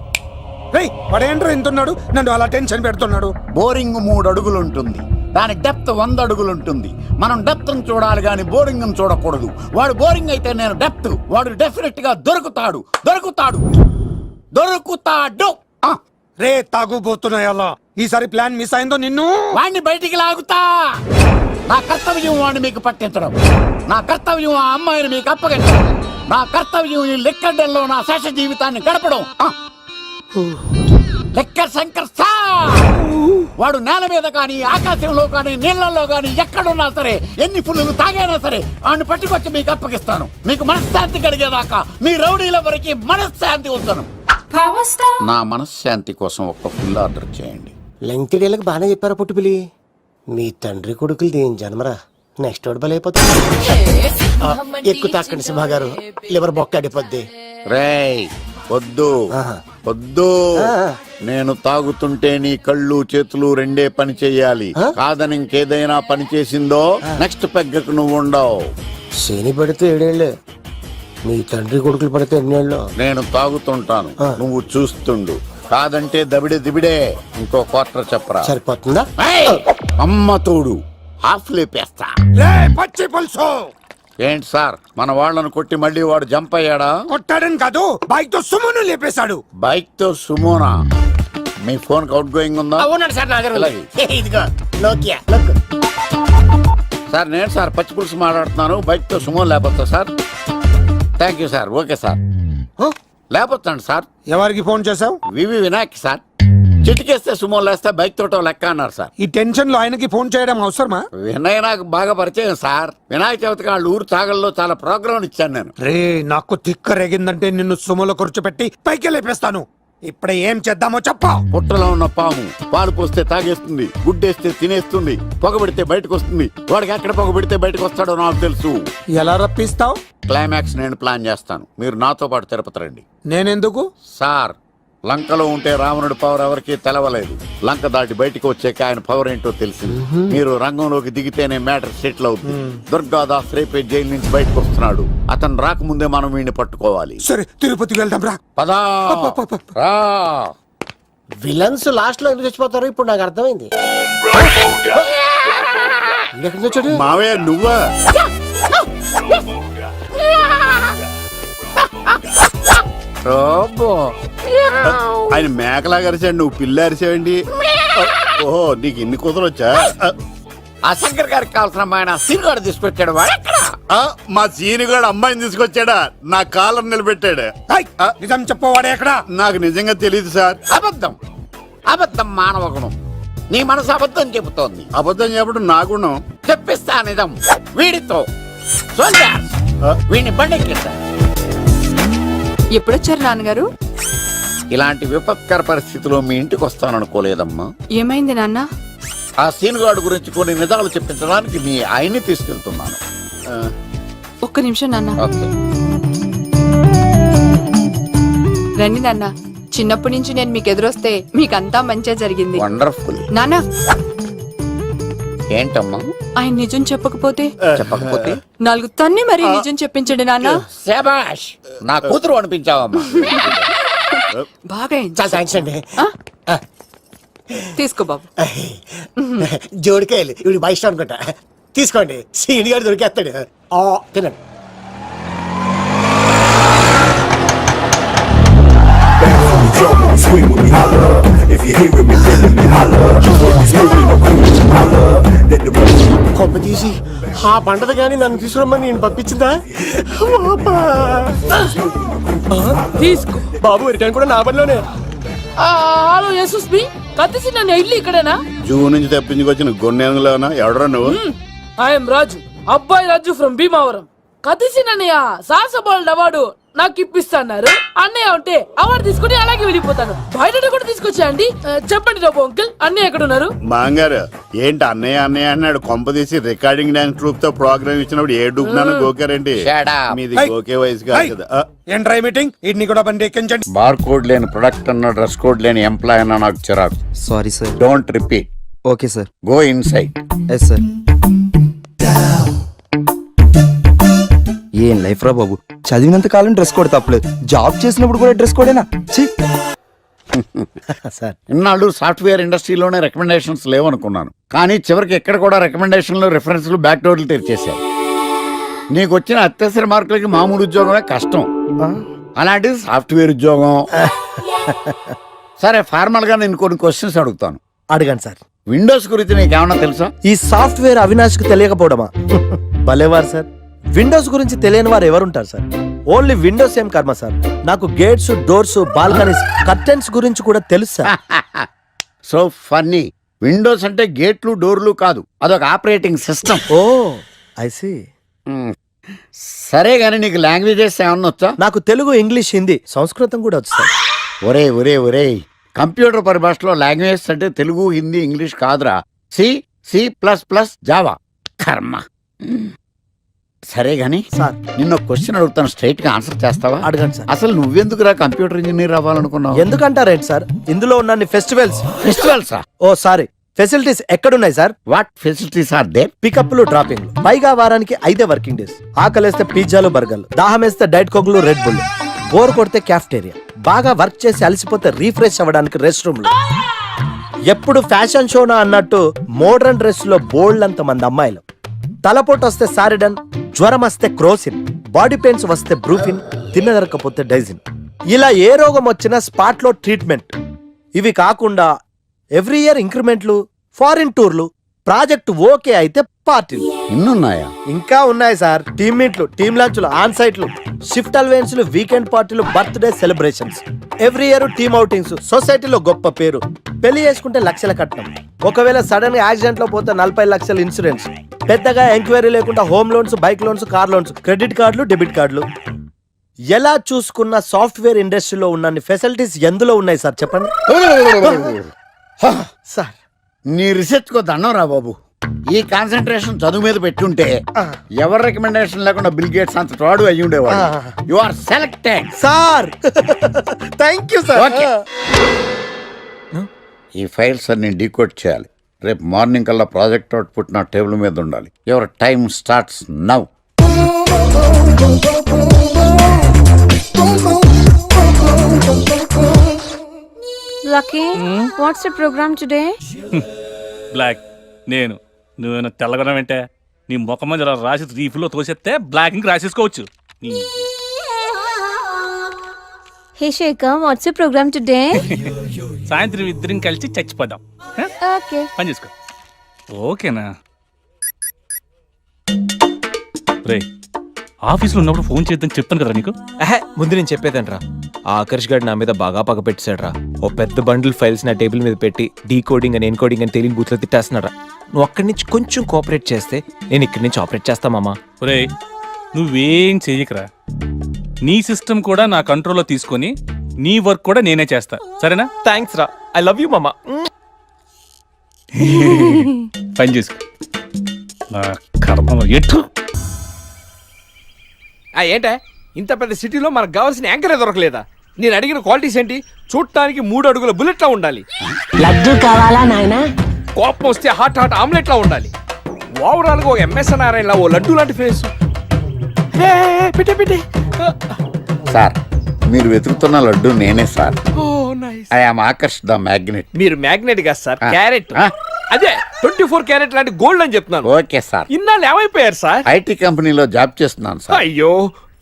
వాడేంట్రా ఇంటున్నాడు, నన్ను అలా టెన్షన్ పెడుతున్నాడు. బోరింగ్ 3 అడుగులు ఉంటుంది, దాని డెప్త్ 100 అడుగులు ఉంటుంది. మనం డెప్త్ చూడాలి గాని బోరింగ్ చూడకూడదు. వాడు బోరింగ్ అయితే నేను డెప్త్. వాడు డెఫినెట్ గా దొరుకుతాడు. రే తాగుబోతున్నాయి అలా. ఈసారి ప్లాన్ మిస్ అయిందో నిన్ను వాడిని బయటికి లాగుతా. నా కర్తవ్యం వాడిని మీకు పట్టించడం, నా కర్తవ్యం ఆ అమ్మాయిని మీకు అప్పగించడం, నా కర్తవ్యం ఈ లెక్కడ్డల్లో నా శేష జీవితాన్ని గడపడం. లెక్కర్ శంకర్ సార్, వాడు నేల మీద కానీ ఆకాశంలో కానీ నీళ్లలో కానీ ఎక్కడున్నా సరే, ఎన్ని పుల్లులు తాగైనా సరే వాడిని పట్టుకొచ్చి మీకు అప్పగిస్తాను. మీకు మనశ్శాంతి కలిగేదాకా మీ రౌడీల వరకు మనశ్శాంతి ఉంచను. నా మనశ్శాంతి కోసం ఒక్క ఫుల్ ఆర్డర్ చేయండి. లెంగ్త్ డేలకు బాగానే చెప్పారా పుట్టుపిలి? మీ తండ్రి కొడుకులు దేని జన్మరా, నెక్స్ట్ ఓడి బలైపోతుంది. ఎక్కువ తాకండి సింహ గారు, లివర్ బొక్క అడిపోద్ది. రేయ్ వద్దు, నేను తాగుతుంటే నీ కళ్ళు చేతులు రెండే పని చెయ్యాలి. కాదని ఇంకేదైనా పని చేసిందో నెక్స్ట్ పెగ్గకు నువ్వు ఉండవు. శని పడితే 7 ఏళ్ళే, మీ తండ్రి కొడుకులు పడితే 8 ఏళ్ళు. నేను తాగుతుంటాను, నువ్వు చూస్తుండు. కాదంటే దబిడే దిబిడే. ఇంకో క్వార్టర్ చెప్పరా? సరిపోతుందా? అమ్మ తోడు, హాఫ్ లేపేస్తా. పచ్చి పులుసు ఏంటి సార్, మన వాళ్ళను కొట్టి మళ్ళీ వాడు జంప్ అయ్యాడా? కొట్టాడని కాదు, బైక్ తో సుమోను లేపేశాడు. బైక్ తో సుమోనా? మీ ఫోన్ అవుట్ గోయింగ్ ఉందా? సార్, నేను సార్ పచ్చి పులుసు మాట్లాడుతున్నాను. బైక్ తో సుమో లేకపోతా sir. Thank you sir. Okay sir. లేకపోతాను సార్. ఎవరికి ఫోన్ చేసావు? వివి వినాయక్ సార్. చిటికేస్తే సుమో లేస్తే బైక్ తోటో లెక్క అన్నారు సార్. ఈ టెన్షన్ లో ఆయనకి ఫోన్ చేయడం అవసరమా? వినయ్ నాకు బాగా పరిచయం సార్. వినాయక చవితికి వాళ్ళ ఊరు చాగల్లో చాలా ప్రోగ్రాంలు ఇచ్చాను నేను. రే నాకు తిక్క రేగిందంటే నిన్ను సుమలో కూర్చోపెట్టి పైకి లేపేస్తాను. ఇప్పుడు ఏం చేద్దామో చెప్పా. పుట్టలో ఉన్న పాము పాలు పోస్తే తాగేస్తుంది, గుడ్డేస్తే తినేస్తుంది, పొగబెడితే బయటకు వస్తుంది. వాడికి ఎక్కడ పొగబెడితే బయటకు వస్తాడో నాకు తెలుసు. ఎలా రప్పిస్తావు? క్లైమాక్స్ నేను ప్లాన్ చేస్తాను. మీరు నాతో పాటు తిరుపతి రండి. నేనెందుకు? సార్, లంకలో ఉంటే రావణుడి పవర్ ఎవరికి తెలవలేదు. లంక దాటి బయటకు వచ్చాక ఆయన పవర్ ఏంటో తెలిసింది. మీరు రంగంలోకి దిగితేనే మ్యాటర్ సెటిల్ అవుతుంది. దుర్గాదాస్ రేపే జైలు నుంచి బయటకు వస్తున్నాడు. అతను రాకముందే మనం వీడిని పట్టుకోవాలి. సరే తిరుపతికి వెళ్దాం రా. పదా రా. విలన్స్ లాస్ట్ లో ఎందుకు చచ్చిపోతారు ఇప్పుడు నాకు అర్థమైంది. మావయ్య నువ్వా? ఆయన మేకలా అరిచాడు, నువ్వు పిల్ల అరిచావండి. ఓహో, నీకు ఇన్ని కుదరొచ్చా? ఆ శంకర్ గారికి కావాల్సిన అమ్మాయి సీనుగాడు తీసుకొచ్చాడు. మా సీనుగాడు అమ్మాయిని తీసుకొచ్చాడా? నా కాలం నిలబెట్టాడు. నిజం చెప్పవాడే ఎక్కడ? నాకు నిజంగా తెలియదు సార్. అబద్ధం, అబద్ధం మానవ గుణం. నీ మనసు అబద్ధం చెబుతోంది. అబద్ధం చెప్పడం నా గుణం. చెప్పిస్తా నిజం వీడితో. వీడిని బండెక్కిస్తా. ఎప్పుడొచ్చారు నాన్నగారు? ఇలాంటి విపత్కర పరిస్థితిలో మీ ఇంటికి వస్తాననుకోలేదమ్మా. ఏమైంది నాన్న? ఆ సీనుగాడు గురించి కొన్ని నిజాలు చెప్పించడానికి మీ ఆయన్ని తీసుకెళ్తున్నాను. ఒక్క నిమిషం నాన్న. ఓకే. రండి నాన్న. చిన్నప్పటి నుంచి నేను మీకు ఎదురొస్తే మీకంతా మంచిగా జరిగింది. వండర్ఫుల్. నాన్న, ఏంటమ్మా? ఆయన నిజం చెప్పకపోతే చెప్పకపోతే నాలుగు తన్ని మరి నిజం చెప్పించండి నాన్న. శభాష్, నా కూతురు అనిపించావమ్మా. బాగా తీసుకో బాబు. జోడికాయలు ఇవి బయట అనుకుంటా. తీసుకోండి, సీని గారు దొరికేస్తాడు. తినండి. కొంప తీసి ఆ పంటది కానీ నన్ను తీసుకురమ్మని నేను పంపించిందా? తీసుకో బాబు, రిటర్న్ కూడా నా పనిలోనే. హలో యశస్వి, కత్తిసి నన్ను ఇల్లు ఇక్కడేనా? జూ నుంచి తప్పించుకొచ్చిన గొన్నెలోనా? ఎవడరా నువ్వు? ఐఎమ్ రాజు, అబ్బాయి రాజు ఫ్రమ్ భీమావరం. కత్తిసి నన్నయ్య సాహసబాల్ అవార్డు నాకు ఇప్పిస్తాన్నారు. అన్నయ్య ఉంటే అవార్డు తీసుకుని అలాగే వెళ్ళిపోతాను. బయట కూడా తీసుకొచ్చా అండి. చెప్పండి రాబు అంకుల్, అన్నయ్య ఎక్కడ ఉన్నారు? మాంగారు ఏంటి అన్నయ్య అన్నయ్య అన్నాడు? కొంప తీసి రికార్డింగ్ డాన్స్ ట్రూప్ తో ప్రోగ్రామ్ ఇచ్చినప్పుడు ఏ డూబ్నాను గోకారండి? మీది గోకే వయసు కాదు కదా. ఏంట్రై మీటింగ్? ఇడ్ని కూడా బండి ఎక్కించండి. బార్ కోడ్ లేని ప్రొడక్ట్ అన్న, డ్రెస్ కోడ్ లేని ఎంప్లాయ్ అన్న నాకు చిరాకు. Sorry sir. Don't repeat. Okay sir. Go inside. Yes sir. ఏం లైఫ్ రా బాబు, చదివినంత కాలం డ్రెస్ కోడ్ తప్పలేదు, జాబ్ చేసినప్పుడు కూడా డ్రెస్ కోడేనా? సార్, ఇన్నాళ్ళు సాఫ్ట్వేర్ ఇండస్ట్రీలోనే రికమెండేషన్స్ లేవనుకున్నాను. కానీ చివరికి ఎక్కడ కూడా రికమెండేషన్లు, రిఫరెన్స్లు, బ్యాక్ డోర్లు తెరిచేశారు. నీకు వచ్చిన అత్యవసర మార్కులకి మామూలు ఉద్యోగమే కష్టం, అలాంటిది సాఫ్ట్వేర్ ఉద్యోగం. సరే, ఫార్మల్ గా నేను కొన్ని క్వశ్చన్స్ అడుగుతాను. అడగండి సార్. విండోస్ గురించి నీకేమన్నా తెలుసా? ఈ సాఫ్ట్వేర్ అవినాష్ కి తెలియకపోవడమా? భలేవారు సార్. విండోస్ గురించి తెలియని వారు ఎవరుంటారు సార్? ఓన్లీ విండోస్ ఏం కర్మ సార్, నాకు గేట్స్, డోర్స్, బాల్కనీస్, కర్టెన్స్ గురించి కూడా తెలుసు సార్. So funny. విండోస్ అంటే గేట్లు, డోర్లు కాదు, అదొక operating system. Oh I see. సరే గానీ నీకు లాంగ్వేజెస్ ఏమన్నా వచ్చా? నాకు తెలుగు, ఇంగ్లీష్, హిందీ, సంస్కృతం కూడా వచ్చు సార్. ఒరే కంప్యూటర్ పరిభాషలో లాంగ్వేజెస్ అంటే తెలుగు, హిందీ, ఇంగ్లీష్ కాదురా. C++, Java. కర్మ. సరే గాని సార్, నిన్న క్వశ్చన్ అడుగుతాను, స్ట్రైట్ గా ఆన్సర్ చేస్తావా? అడగండి సార్. అసలు నువ్వెందుకురా కంప్యూటర్ ఇంజనీర్ అవ్వాలనుకున్నావు? ఎందుకంటారేంటి సార్, ఇందులో ఉన్న ఫెస్టివల్సా? ఓ సారీ, ఫెసిలిటీస్ ఎక్కడున్నాయి sir? What facilities are there? పికప్లు, డ్రాపింగ్లు, పైగా వారానికి 5 వర్కింగ్ డేస్. ఆకలేస్తే పిజ్జాలు, బర్గర్లు, దాహం వేస్తే డైట్ కోక్లు, రెడ్ బుల్, బోర్ కొడితే క్యాఫ్టేరియా, బాగా వర్క్ చేసి అలసిపోతే రీఫ్రెష్ అవ్వడానికి రెస్ట్ రూమ్లు. ఎప్పుడు ఫ్యాషన్ షోనా అన్నట్టు మోడర్న్ డ్రెస్ లో బోల్డ్ అంత మంది అమ్మాయిలు. తలపోటు వస్తే సారిడన్, జ్వరం వస్తే క్రోసిన్, బాడీ పెయిన్స్ వస్తే బ్రూఫిన్, తిన్నదరకపోతే డైజిన్. ఇలా ఏ రోగం వచ్చినా స్పాట్ లో ట్రీట్మెంట్. ఇవి కాకుండా ఎవ్రీ ఇయర్ ఇంక్రిమెంట్లు, ఫారిన్ టూర్లు, ప్రాజెక్ట్ ఓకే అయితే పార్టీలు. ఇన్నున్నాయా? ఇంకా ఉన్నాయి సార్. టీమ్ మీట్లు, టీమ్ లంచ్లు, ఆన్ సైట్లు, షిఫ్ట్ అలవెన్స్, వీకెండ్ పార్టీలు, birthday celebrations, every year team outings, సొసైటీలో గొప్ప పేరు. పెళ్లి చేసుకుంటే లక్షల కట్నం, ఒకవేళ సడన్ గా యాక్సిడెంట్ లో పోతే 40 లక్షల ఇన్సూరెన్స్, పెద్దగా ఎంక్వైరీ లేకుండా home loans, bike loans, car loans, credit కార్డులు, డెబిట్ కార్డులు. ఎలా చూసుకున్న సాఫ్ట్వేర్ ఇండస్ట్రీలో ఉన్న ఫెసిలిటీస్ ఎందులో ఉన్నాయి సార్ చెప్పండి. సార్ నీ రీసెర్చ్ కో దండం రా బాబు. ఈ కాన్సన్ట్రేషన్ చదువు మీద పెట్టుంటే ఎవరి రికమెండేషన్ లేకుండా బిల్ గేట్స్ అంత తోడు అయ్యి ఉండేవాడు. You are selected sir. Thank you sir. Okay, ఈ ఫైల్స్ అన్ని డీకోడ్ చేయాలి. రేపు మార్నింగ్ కల్లా ప్రాజెక్ట్ అవుట్పుట్ నా టేబుల్ మీద ఉండాలి. Your time starts now. Lucky, what's the programme today? Black నేను నువ్వేనా తెల్లగొన వెంటే నీ ముఖం మీద ఇలా రాసి రీఫ్లో తోసేస్తే బ్లాక్ ఇంక రాసేసుకోవచ్చు. Hey Shekhar, what's the programme today? సాయంత్రం ఇద్దరం కలిసి చచ్చిపోదాం. ఓకే, పని చేసుకో. ఓకేనా? రే, ఆఫీస్లో ఉన్నప్పుడు ఫోన్ చేద్దాం చెప్తాను కదా నీకు. ముందు నేను చెప్పేదనరా, ఆ ఆకర్ష్ గారు నా మీద బాగా పగ పెట్టాడురా. ఓ పెద్ద బండిల్ ఫైల్స్ నా టేబుల్ మీద పెట్టి డీకోడింగ్ అని ఎన్కోడింగ్ అని తెలియని బూత్లో తిట్టేస్తున్నారా. నువ్వు అక్కడి నుంచి కొంచెం కోఆపరేట్ చేస్తే నేను ఇక్కడి నుంచి ఆపరేట్ చేస్తా మామా. రే, నువ్వేం చెయ్యకరా. నీ సిస్టమ్ కూడా నా కంట్రోల్లో తీసుకొని నీ వర్క్ కూడా నేనే చేస్తా, సరేనా? థ్యాంక్స్ రా, ఐ లవ్ యూ మామా. పని చేసుకో. నా కర్మ ఎటు. ఏంటే ఇంత పెద్ద సిటీలో మనకు కావాల్సిన యాంకరే దొరకలేదా? నేను అడిగిన క్వాలిటీస్ ఏంటి? చూడటానికి 3 అడుగుల బుల్లెట్లా ఉండాలి, లడ్డు కావాలా నాయనా? కోపం వస్తే హాట్ ఆమ్లెట్లా ఉండాలి, ఓవరాల్ గా ఒక ఎంఎస్ నారాయణలా ఓ లడ్డు లాంటి ఫేస్. పెట్టే సార్, మీరు వెతుకుతున్న లడ్డు నేనే sir. I am Akarsh the magnet. మీరు మ్యాగ్నెట్ కాదు సార్, క్యారెట్. అదే 24 క్యారెట్ లాంటి గోల్డ్ అని చెప్తున్నాను. Okay sir. ఇన్నాళ్ళు ఏమైపోయారు సార్? ఐటీ కంపెనీలో జాబ్ చేస్తున్నాను సార్. అయ్యో,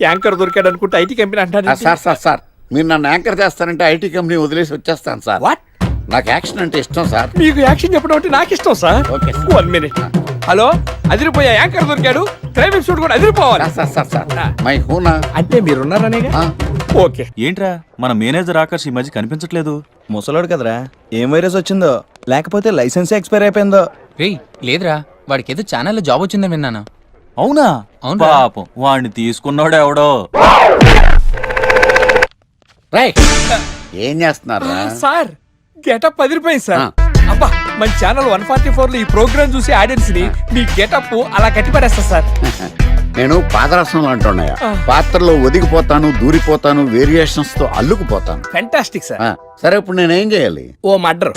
యాంకర్ దొరికాడు అనుకుంటే ఐటీ కంపెనీ అంటారు. సార్ మీరు నన్ను యాంకర్ చేస్తారంటే ఐటీ కంపెనీ వదిలేసి వచ్చేస్తాను సార్. వాట్? నాకు యాక్షన్ అంటే ఇష్టం సార్. మీకు యాక్షన్ చెప్పడం అంటే నాకు ఇష్టం sir. Okay sir. 1 minute. Hello, అదిరిపోయా యాంకర్ దొరికాడు. క్రైమ్ ఎపిసోడ్ కూడా అదిరిపోవాలి. సార్ మై హూనా అంటే మీరున్నారనే. ఓకే. ఏంట్రా మన మేనేజర్ ఆకర్ష్ ఈ మధ్య కనిపించట్లేదు? ముసలోడు కదరా, ఏం వైరస్ వచ్చిందో, లేకపోతే లైసెన్స్ ఎక్స్పైర్ అయిపోయిందో. లేదురా, వాడికి ఏదో ఛానల్లో జాబ్ వచ్చిందని విన్నాను. అవునా? పాపం వాడిని తీసుకున్నాడు ఎవడో. రైట్, ఏం చేస్తున్నారు? సార్ గెటప్ అదిరిపోయింది సార్. అబ్బా, మన ఛానల్ 144 లో ఈ ప్రోగ్రామ్ చూసి ఆడియన్స్ ని మీ గెటప్ అలా కట్టిపడేస్తా సార్. నేను పాదరసం అంటున్నాయా, పాత్రలో ఒదిగిపోతాను, దూరిపోతాను, వేరియేషన్స్ తో అల్లుకుపోతాను. Fantastic sir. సరే, ఇప్పుడు నేనేం చేయాలి? ఓ మర్డర్.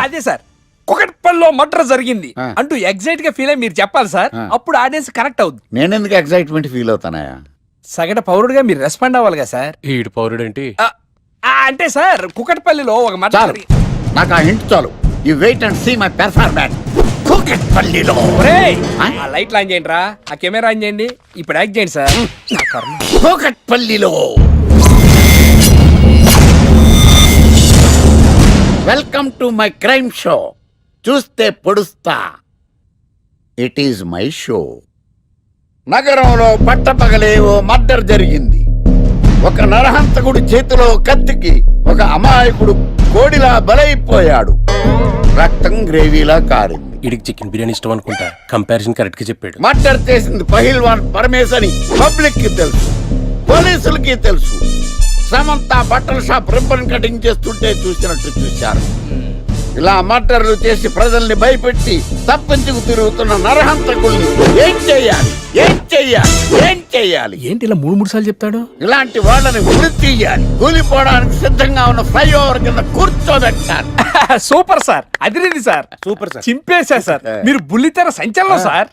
అదే సార్, కుకట్పల్లిలో మర్డర్ జరిగింది అంటూ ఎగ్జైట్ గా ఫీల్ అయ్యి మీరు చెప్పాలి సార్. అప్పుడు ఆడియన్స్ కనెక్ట్ అవుద్ది. నేనెందుకు ఎగ్జైట్మెంట్ ఫీల్ అవుతానయా? సగటు పౌరుడుగా మీరు రెస్పాండ్ అవ్వాలి కదా సార్. ఈడు పౌరుడు ఏంటి అంటే సార్, కుకట్పల్లిలో ఒక మర్డర్. నాకు ఆ హింట్ చాలు. You wait and see my performance. కుకట్పల్లిలో ఆ లైట్ ఆన్ చేయండి రా, ఆ కెమెరా ఆన్ చేయండి. ఇప్పుడు యాక్ట్ చేయండి సార్. కుకట్పల్లిలో welcome to my crime show. చూస్తే పొడుస్తా, ఇట్ ఈజ్ మై షో. నగరంలో పట్టపగలే ఓ మర్డర్ జరిగింది. ఒక నరహంతకుడి చేతిలో కత్తికి ఒక అమాయకుడు కోడిలా బలైపోయాడు. రక్తం గ్రేవీలా కారింది. ఇడికి చికెన్ బిర్యానీ ఇష్టం అనుకుంటా, కంపారిజన్ కరెక్ట్ గా చెప్పాడు. మర్డర్ చేసింది పహిల్వాన్ పరమేశ్ అని పబ్లిక్ కి తెలుసు, పోలీసులకి తెలుసు. సమంత బట్టల షాప్ రిబ్బన్ కటింగ్ చేస్తుంటే చూసినట్టు చూశారు. ఇలా మర్డర్లు చేసి ప్రజల్ని భయపెట్టి తప్పించుకు తిరుగుతున్న నరహంతకుల్ని ఏం చెయ్యాలి, ఏం చెయ్యాలి, ఏం చెయ్యాలి? ఏంటి ఇలా 3 సార్లు చెప్తాడు? ఇలాంటి వాళ్ళని ఉరి తీయాలి. కూలిపోవడానికి సిద్ధంగా ఉన్న ఫ్లైఓవర్ కింద కూర్చోబెట్టాలి. సూపర్ సార్, అదిరింది సార్. సూపర్ సార్, చింపేశా సార్. మీరు బుల్లితెర సంచలనం సార్.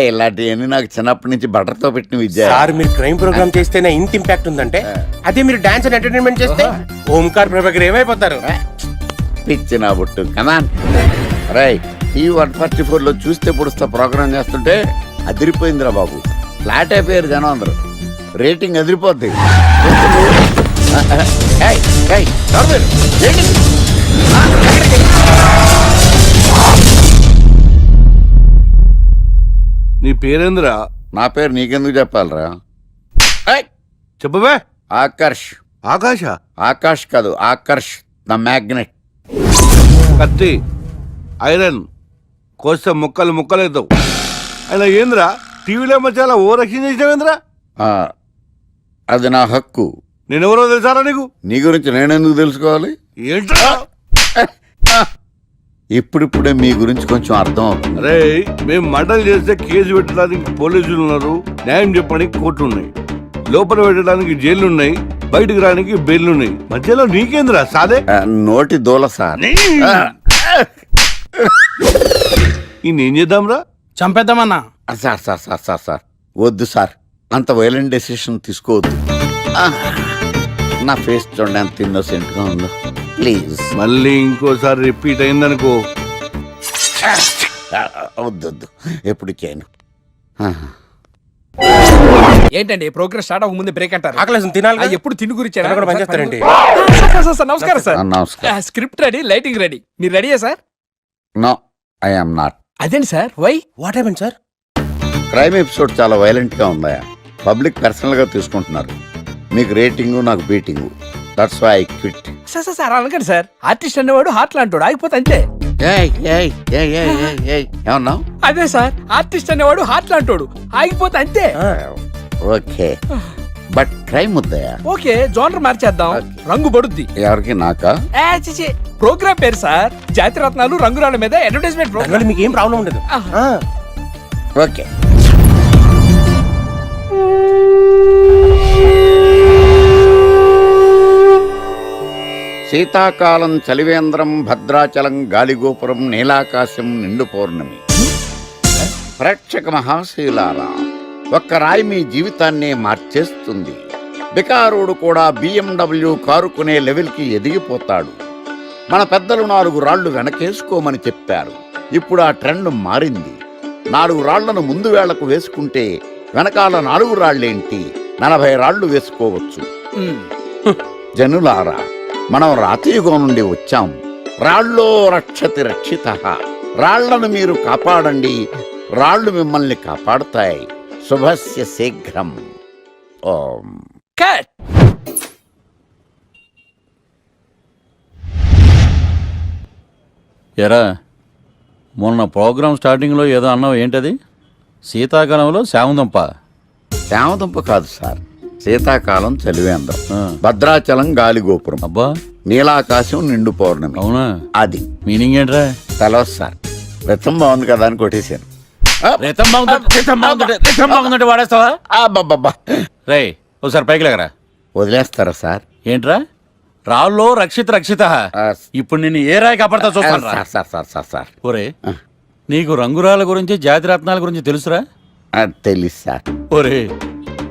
ఇలాంటివన్నీ నాకు చిన్నప్పటి నుంచి బట్టర్తో పెట్టిన విద్య. సార్, మీరు క్రైమ్ ప్రోగ్రామ్ చేస్తేనే ఇంత ఇంపాక్ట్ ఉందంటే, అదే మీరు డాన్స్ అండ్ ఎంటర్టైన్మెంట్ చేస్తే ఓంకార్ ప్రభాకర్ ఏమైపోతారు? పిచ్చిన బుట్టు కమాన్. రై, ఈ 144 లో చూస్తే పొడుస్తా ప్రోగ్రామ్ చేస్తుంటే అదిరిపోయిందిరా బాబు. ఫ్లాట్ అయిపోయారు జనం అందరూ. రేటింగ్ అదిరిపోద్ది. నీ పేరేంద్రా? నా పేరు నీకెందుకు చెప్పాలరా? చెప్పవే. ఆకర్ష్. ఆకాశ. ఆకాష్ కాదు, ఆకర్ష్ ద మ్యాగ్నెట్. కత్తి, ఐరన్ కోస్తే ముక్కలు ముక్కలేద్దావు. అయినా ఏంద్రా టీవీలో చాలా ఓ రక్షణ చేసినావేంద్రా? అది నా హక్కు. నేనెవరో తెలుసారా నీకు? నీ గురించి నేనెందుకు తెలుసుకోవాలి? ఏంట్రా? ఇప్పుడిప్పుడే మీ గురించి కొంచెం అర్థం అవుతుంది. అరే, మేము మర్డర్ చేస్తే కేసు పెట్టడానికి పోలీసులు ఉన్నారు, న్యాయం చెప్పడానికి కోర్టు ఉన్నాయి, లోపల పెట్టడానికి జైలు ఉన్నాయి, బయటకు రానికి బెయిల్ ఉన్నాయి. మధ్యలో నీకేంద్రా సాదే? నోటి దూల సార్. ఏం చేద్దాంరా? చంపేద్దామన్నా. Sir sir sir sir sir వద్దు సార్, అంత వైలెంట్ డెసిషన్ తీసుకోవద్దు. నా ఫేస్ చూడండి ఎంత ఇన్నోసెంట్ గా ఉందో. ప్లీజ్. మళ్ళీ ఇంకోసారి రిపీట్ అయిందనుకో. వద్దొద్దు, ఎప్పుడు చేయను. ఏంటండి ప్రోగ్రెస్ స్టార్ట్ అవ్వక ముందే బ్రేక్ అంటారు? తినాలి. ఎప్పుడు తిండి గురించి నమస్కారం సార్. నమస్కారం. Script ready, lighting ready. మీరు రెడీయా sir? No, I am not. అదేంటి sir, why? What happen sir? Crime episode చాలా వైలెంట్ గా ఉందా? పబ్లిక్ పర్సనల్ గా తీసుకుంటున్నారు. మీకు రేటింగ్, నాకు beating. That's why I quit. Sir sir sir అనకండి సార్. ఆర్టిస్ట్ అనేవాడు హార్ట్ లాంటాడు, ఆగిపోతే అంతే. ఏమన్నావు? అదే సార్, ఆర్టిస్ట్ అనేవాడు హార్ట్ లాంటాడు, ఆగిపోతే అంతే. ఓకే, బట్ క్రైమ్ వద్దయా? ఓకే, జోనర్ మార్చేద్దాం. రంగు పడుద్ది. ఎవరికి? నాకా? ప్రోగ్రామ్ పేరు సార్ జాతి రత్నాలు రంగురాళ్ళ మీద అడ్వర్టైజ్మెంట్ ప్రోగ్రామ్. మీకు ఏం ప్రాబ్లం ఉండదు. ఓకే. శీతాకాలం చలివేంద్రం, భద్రాచలం గాలిగోపురం, నీలాకాశం, నిండు పౌర్ణమి. ప్రేక్షక మహాశీలారా, ఒక్క రాయి మీ జీవితాన్నే మార్చేస్తుంది. బికారుడు కూడా BMW కారు కొనే లెవెల్కి ఎదిగిపోతాడు. మన పెద్దలు 4 రాళ్లు వెనకేసుకోమని చెప్పారు. ఇప్పుడు ఆ ట్రెండ్ మారింది. 4 రాళ్లను ముందు వేళ్లకు వేసుకుంటే వెనకాల 4 రాళ్లేంటి 40 రాళ్లు వేసుకోవచ్చు. జనులారా, మనం రాతియుగం నుండి వచ్చాం. రాళ్ళో రక్షతి రక్షిత. రాళ్లను మీరు కాపాడండి, రాళ్లు మిమ్మల్ని కాపాడుతాయి. శుభస్య శీఘ్రం. ఓం. ఎరా, మొన్న ప్రోగ్రామ్ స్టార్టింగ్లో ఏదో అన్నావు, ఏంటది? శీతాకాలంలో శామదుంప. శామదుంప కాదు సార్, శీతాకాలం చలివేంద్రం, భద్రాచలం గాలిగోపురం, అబ్బా, నీలాకాశం, నిండు పౌర్ణమి. అవునా? అది మీనింగ్ ఏంట్రా? తెలవదు సార్. రతం బాగుంది కదా అని కొట్టేశాను. వాడేస్తావా? అబ్బబ్బబ్బా. రేయ్, ఒకసారి పైకి లేకరా. వదిలేస్తారా సార్? ఏంట్రా? రాళ్ళో రక్షిత. ఇప్పుడు నిన్ను ఏ రాయి కాపాడతా చూస్తాను. సార్ సార్ సార్ సార్ ఒరే, నీకు రంగురాల గురించి, జాతి రత్నాల గురించి తెలుసురా? తెలుసు సార్. ఒరే,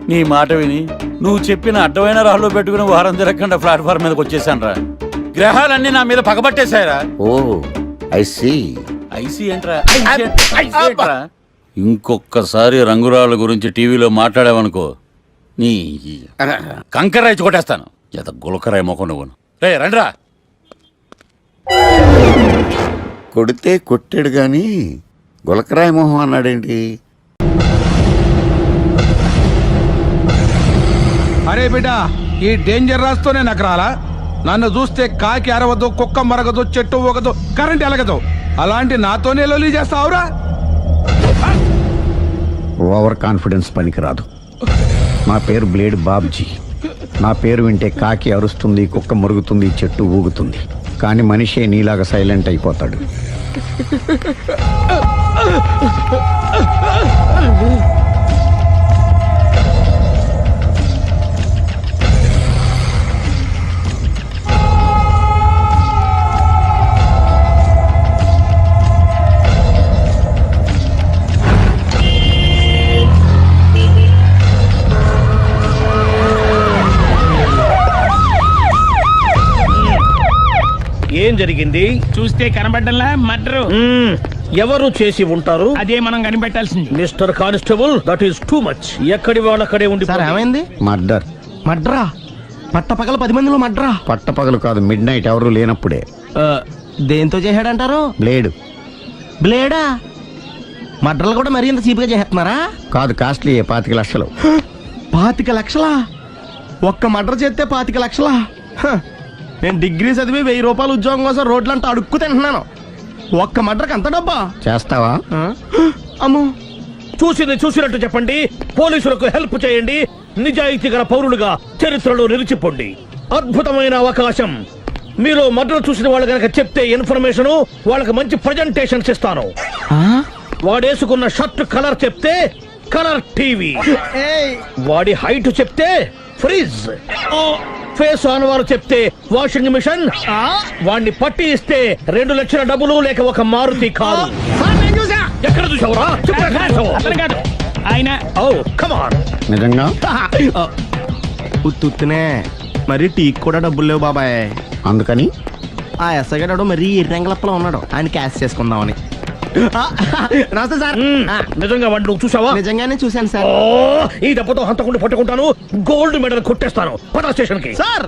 నీ మాట విని నువ్వు చెప్పిన అడ్డమైన రాళ్ళు పెట్టుకుని వారం తిరగకుండా ప్లాట్ఫామ్ మీదకి వచ్చేసాను రా. గ్రహాలన్నీ నా మీద పగబట్టేశాయరా. ఓ, ఐ సీ. ఐసీ ఏంట్రా? ఇంకొక్కసారి రంగురాళ్ళ గురించి టీవీలో మాట్లాడావనుకో, నీ కంకర్రాయి కొట్టేస్తాను. ఎంత గులకరాయి మొక్క నువ్వును. రే రండిరా. కొడితే కొట్టాడు గాని గులకరాయి మొహం అన్నాడేంటి? అరే బిడ్డ, ఈ డేంజర్ రాస్తూనే నాకు రాలా? నన్ను చూస్తే కాకి అరవదు, కుక్క మరగదు, చెట్టు ఊగదు, కరెంట్ ఎలగదు. అలాంటి నాతోనే లొలి చేస్తావురా? ఓవర్ కాన్ఫిడెన్స్ పనికిరాదు. నా పేరు బ్లేడ్ బాబ్జీ. నా పేరు వింటే కాకి అరుస్తుంది, కుక్క మురుగుతుంది, చెట్టు ఊగుతుంది, కానీ మనిషే నీలాగా సైలెంట్ అయిపోతాడు. ఏం జరిగింది? చూస్తే కనబడ్డంలా మర్డరు. ఎవరు చేసి ఉంటారు? అదే మనం కనిపెట్టాల్సింది. Mister constable, that is too much. ఎక్కడి వాళ్ళక్కడే ఉండి. ఏమైంది? మర్డర్. మడ్రా? పట్టపగల 10 మందిలో మడ్రా? పట్టపగలు కాదు, మిడ్ నైట్ ఎవరు లేనప్పుడే. దేంతో చేశాడంటారు? బ్లేడ్. బ్లేడా? మడ్రలు కూడా మరీ ఇంత చీప్గా చేస్తున్నారా? కాదు, కాస్ట్లీ. 25 లక్షలు. 25 లక్షలా? ఒక్క మర్డర్ చేస్తే 25 లక్షలా? హ, నేను డిగ్రీ చదివి 1000 రూపాయలు ఉద్యోగం కోసం రోడ్లంతా అడుక్కు తింటున్నాను. ఒక్క మర్డర్కి అంత డబ్బా? చేస్తావా? ఆ? అమ్మో, చూసింది చూసినట్టు చెప్పండి, పోలీసులకు హెల్ప్ చేయండి, నిజాయితీ గల పౌరులుగా చరిత్రలో నిలిచిపోండి. అద్భుతమైన అవకాశం. మీరు మర్డర్ చూసిన వాళ్ళు కనుక చెప్తే ఇన్ఫర్మేషన్, వాళ్ళకి మంచి ప్రజెంటేషన్స్ ఇస్తాను. వాడేసుకున్న షర్ట్ కలర్ చెప్తే కలర్ టీవీ, వాడి హైట్ చెప్తే ఫ్రిజ్, ఫేస్ ఆన్ వారు చెప్తే వాషింగ్ మిషన్, వాడిని పట్టి ఇస్తే 2 లక్షల డబ్బులు లేక ఒక మారుతి కారు. ఎక్కడ చూసావురా? ఆయన కమాన్. నిజంగా ఉత్తునే మరి టీకి కూడా డబ్బులు లేవు బాబాయ్. అందుకని ఆ ఎస్ఐ గారు మరీ ఎర్రంగలప్పలో ఉన్నాడు, ఆయన క్యాష్ చేసుకుందామని. నమస్తే సార్. నిజంగా వాడిని నువ్వు చూసావా? నిజంగానే చూశాను సార్. ఈ దెబ్బతో హంతకుండా పట్టుకుంటాను, గోల్డ్ మెడల్ కొట్టేస్తాను. పద స్టేషన్ కి. సార్,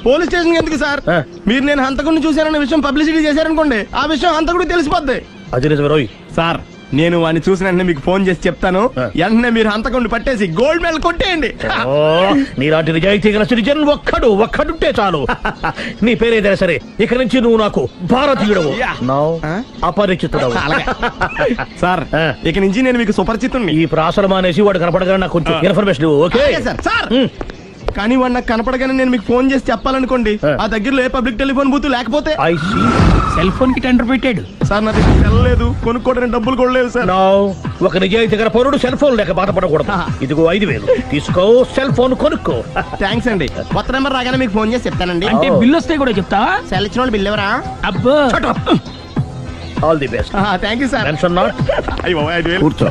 పోలీస్ స్టేషన్ ఎందుకు సార్? మీరు నేను హంతకుడిని చూశానన్న విషయం పబ్లిసిటీ చేశారనుకోండి, ఆ విషయం హంతకుడికి తెలిసిపోద్ది. అది నిజమే రోయ్. సార్, నేను వాడిని చూసిన వెంటనే మీకు ఫోన్ చేసి చెప్తాను. వెంటనే మీరు హంతకుడిని పట్టేసి గోల్డ్ మెడల్ కొట్టేయండి. నీలాంటి నిజాయితీ గల సిటిజన్ ఒక్కడుంటే చాలు. నీ పేరేదైనా సరే, ఇక నుంచి నువ్వు నాకు భారతీయుడవు, అపరిచితుడవు. సార్, ఇక నుంచి నేను మీకు సుపరిచితుడిని. ఈ ప్రాసలు మానేసి వాడు కనపడగానే నాకు కొంచెం ఇన్ఫర్మేషన్ ఇవ్వు, ఓకే? సార్, కానీ వాడు నాకు కనపడగానే నేను మీకు ఫోన్ చేసి చెప్పాలనుకోండి, ఆ దగ్గరలో ఏ పబ్లిక్ టెలిఫోన్ బూత్ లేకపోతే. సెల్ ఫోన్ కి టెండర్ పెట్టాడు సార్. నా దగ్గర సెల్ లేదు, కొనుక్కోవడానికి డబ్బులు కూడా లేవు సార్. ఒక నిజాయితీ గల పౌరుడు సెల్ ఫోన్ లేక బాధపడకూడదు. ఇదిగో 5,000 తీసుకో, సెల్ ఫోన్ కొనుక్కో. థ్యాంక్స్ అండి. కొత్త నెంబర్ రాగానే మీకు ఫోన్ చేసి చెప్తానండి. అంటే బిల్ వస్తే కూడా చెప్తా? సెల్ ఇచ్చిన వాళ్ళు బిల్ ఎవరా? అబ్బో, all the best. Thank you sir. Tension not. కూర్చో.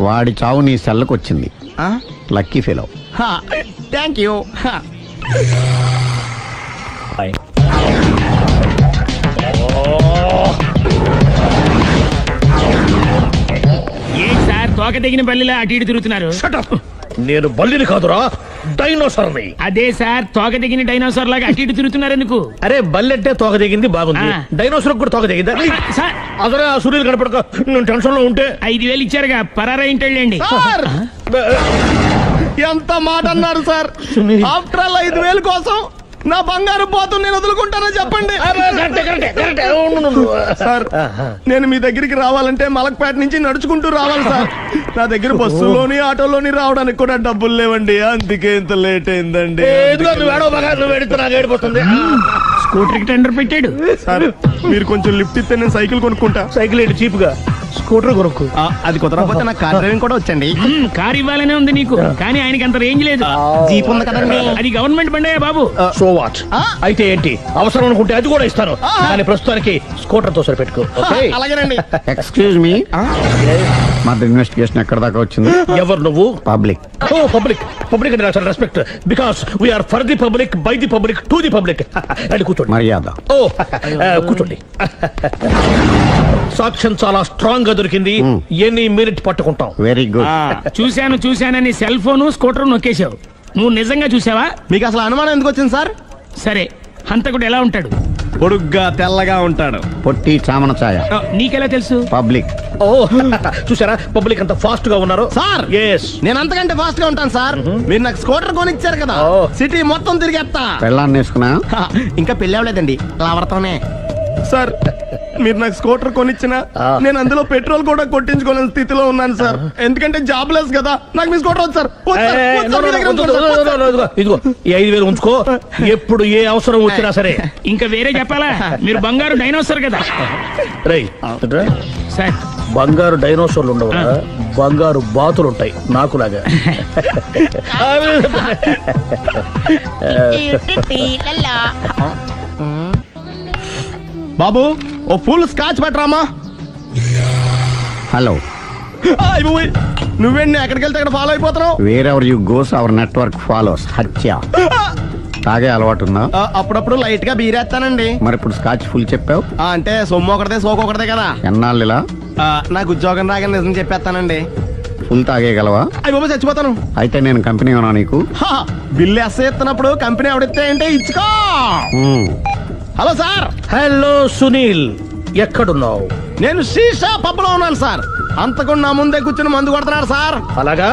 వాడి చావు నీ సెల్లకు వచ్చింది. Lucky fellow. Thank you. ఏంటి సార్ తోక తెగిన బల్లిలా అటు ఇటు తిరుగుతున్నారు? నేను బల్లిని కాదురా, డైనోసార్ని. అదే సార్, తోక తెగిన డైనోసార్ లాగా అటు ఇటు తిరుగుతున్నారు ఎందుకు? అరే, బల్లెట్టే తోక దిగింది బాగుంది, డైనోసార్ కూడా తోక దిగింది. అసలే ఆ సూర్యులు కనపడక నేను టెన్షన్ లో ఉంటే 5,000 ఇచ్చారుగా, పరారా ఇంటండి. ఎంత మాట అన్నారు సార్? ఆఫ్టర్ ఆల్ 5,000 కోసం నా బంగారు పోతు నేను వదులుకుంటానని చెప్పండి. సార్, నేను మీ దగ్గరికి రావాలంటే మలక్పేట నుంచి నడుచుకుంటూ రావాలి సార్. నా దగ్గర బస్సులోని ఆటోలోని రావడానికి కూడా డబ్బులు లేవండి, అందుకే ఇంత లేట్ అయిందండి. స్కూటర్ కి టెండర్ పెట్టాడు. సార్, మీరు కొంచెం లిఫ్ట్ ఇస్తే నేను సైకిల్ కొనుక్కుంటా. సైకిల్ ఏంటి చీప్ గా, స్కూటర్ కొనుక్కు. అది కుదరకపోతే నాకు కార్ డ్రైవింగ్ కూడా వచ్చండి. కార్ ఇవ్వాలనే ఉంది నీకు, కానీ ఆయనకి అంత రేంజ్ లేదు. జీప్ ఉంది కదండి. అది గవర్నమెంట్ బండే బాబు. So what? అయితే ఏంటి, అవసరం అనుకుంటే అది కూడా ఇస్తాను, కానీ ప్రస్తుతానికి స్కూటర్ తో సరిపెట్టుకో. అలాగేనండి. ఎక్స్క్యూజ్ మీ, మర్డర్ ఇన్వెస్టిగేషన్ ఎక్కడ దాకా వచ్చింది? ఎవరు నువ్వు? పబ్లిక్. పబ్లిక్ పబ్లిక్ అంటే చాలా respect, because we are for the public, by the public, to the public. అది కూర్చోండి. మర్యాద. కూర్చోండి. సాక్ష్యం చాలా స్ట్రాంగ్ గా దొరికింది, ఎన్ని మినిట్ పట్టుకుంటాం. Very good. చూశానని సెల్ ఫోన్ స్కూటర్ నొక్కేశావు. నువ్వు నిజంగా చూసావా? మీకు అసలు అనుమానం ఎందుకు వచ్చింది సార్? సరే, హంతకుడు ఎలా ఉంటాడు? పొడుగ్గా తెల్లగా ఉంటాడు. పొట్టి చామన ఛాయ. నీకెలా తెలుసు? పబ్లిక్. చూసారా పబ్లిక్ అంత ఫాస్ట్ గా ఉన్నారు సార్. నేను అంతకంటే ఫాస్ట్ గా ఉంటాను సార్. మీరు నాకు స్కూటర్ కొనిచ్చారు కదా, సిటీ మొత్తం తిరిగేస్తా. పెళ్ళాన్ని వేసుకున్నా? ఇంకా పెళ్ళి అవ్వలేదండి, లావడతానే. సార్, మీరు నాకు స్కూటర్ కొనిచ్చినా నేను అందులో పెట్రోల్ కూడా కొట్టించుకోలేని స్థితిలో ఉన్నాను సార్. ఎందుకంటే జాబ్ లెస్ కదా, నాకు మీ స్కూటర్ వద్దు సార్. ఇదిగో ఈ 5,000 ఉంచుకో, ఎప్పుడు ఏ అవసరం వచ్చినా సరే. ఇంకా వేరే చెప్పాలా? మీరు బంగారు డైనోసార్ కదా. రై సార్, బంగారు డైనోసార్లు ఉండవు, బంగారు బాతులు ఉంటాయి నాకులాగా. బాబు, ఓ ఫుల్ స్కాచ్ పెట్టరామా. హలో. నువ్వేండి ఎక్కడికి వెళ్తే అక్కడ ఫాలో అయిపోతున్నావు? Wherever you goes our network follows. హత్య. తాగే అలవాటు ఉందా? అప్పుడప్పుడు లైట్ గా బీరేస్తానండి. మరి ఇప్పుడు స్కాచ్ ఫుల్ చెప్పావు అంటే సొమ్ము ఒకటిదే సోకు ఒకటిదే కదా. ఎన్నాళ్ళు ఇలా? నాకు ఉద్యోగం రాగానే నిజం చెప్పేస్తానండి. ఫుల్ తాగేయగలవా? అయ్యి బాబు, చచ్చిపోతాను. అయితే నేను కంపెనీ ఉన్నా నీకు? బిల్లు ఎస్ ఎత్తినప్పుడు కంపెనీ ఎవడితే అంటే ఇచ్చుకో. Hello sir. హలో సునీల్, ఎక్కడున్నావు? నేను శీషా పబ్ లో ఉన్నాను సార్. అంతకుండా నా ముందే కూర్చుని మందు కొడుతున్నాడు సార్. అలాగా?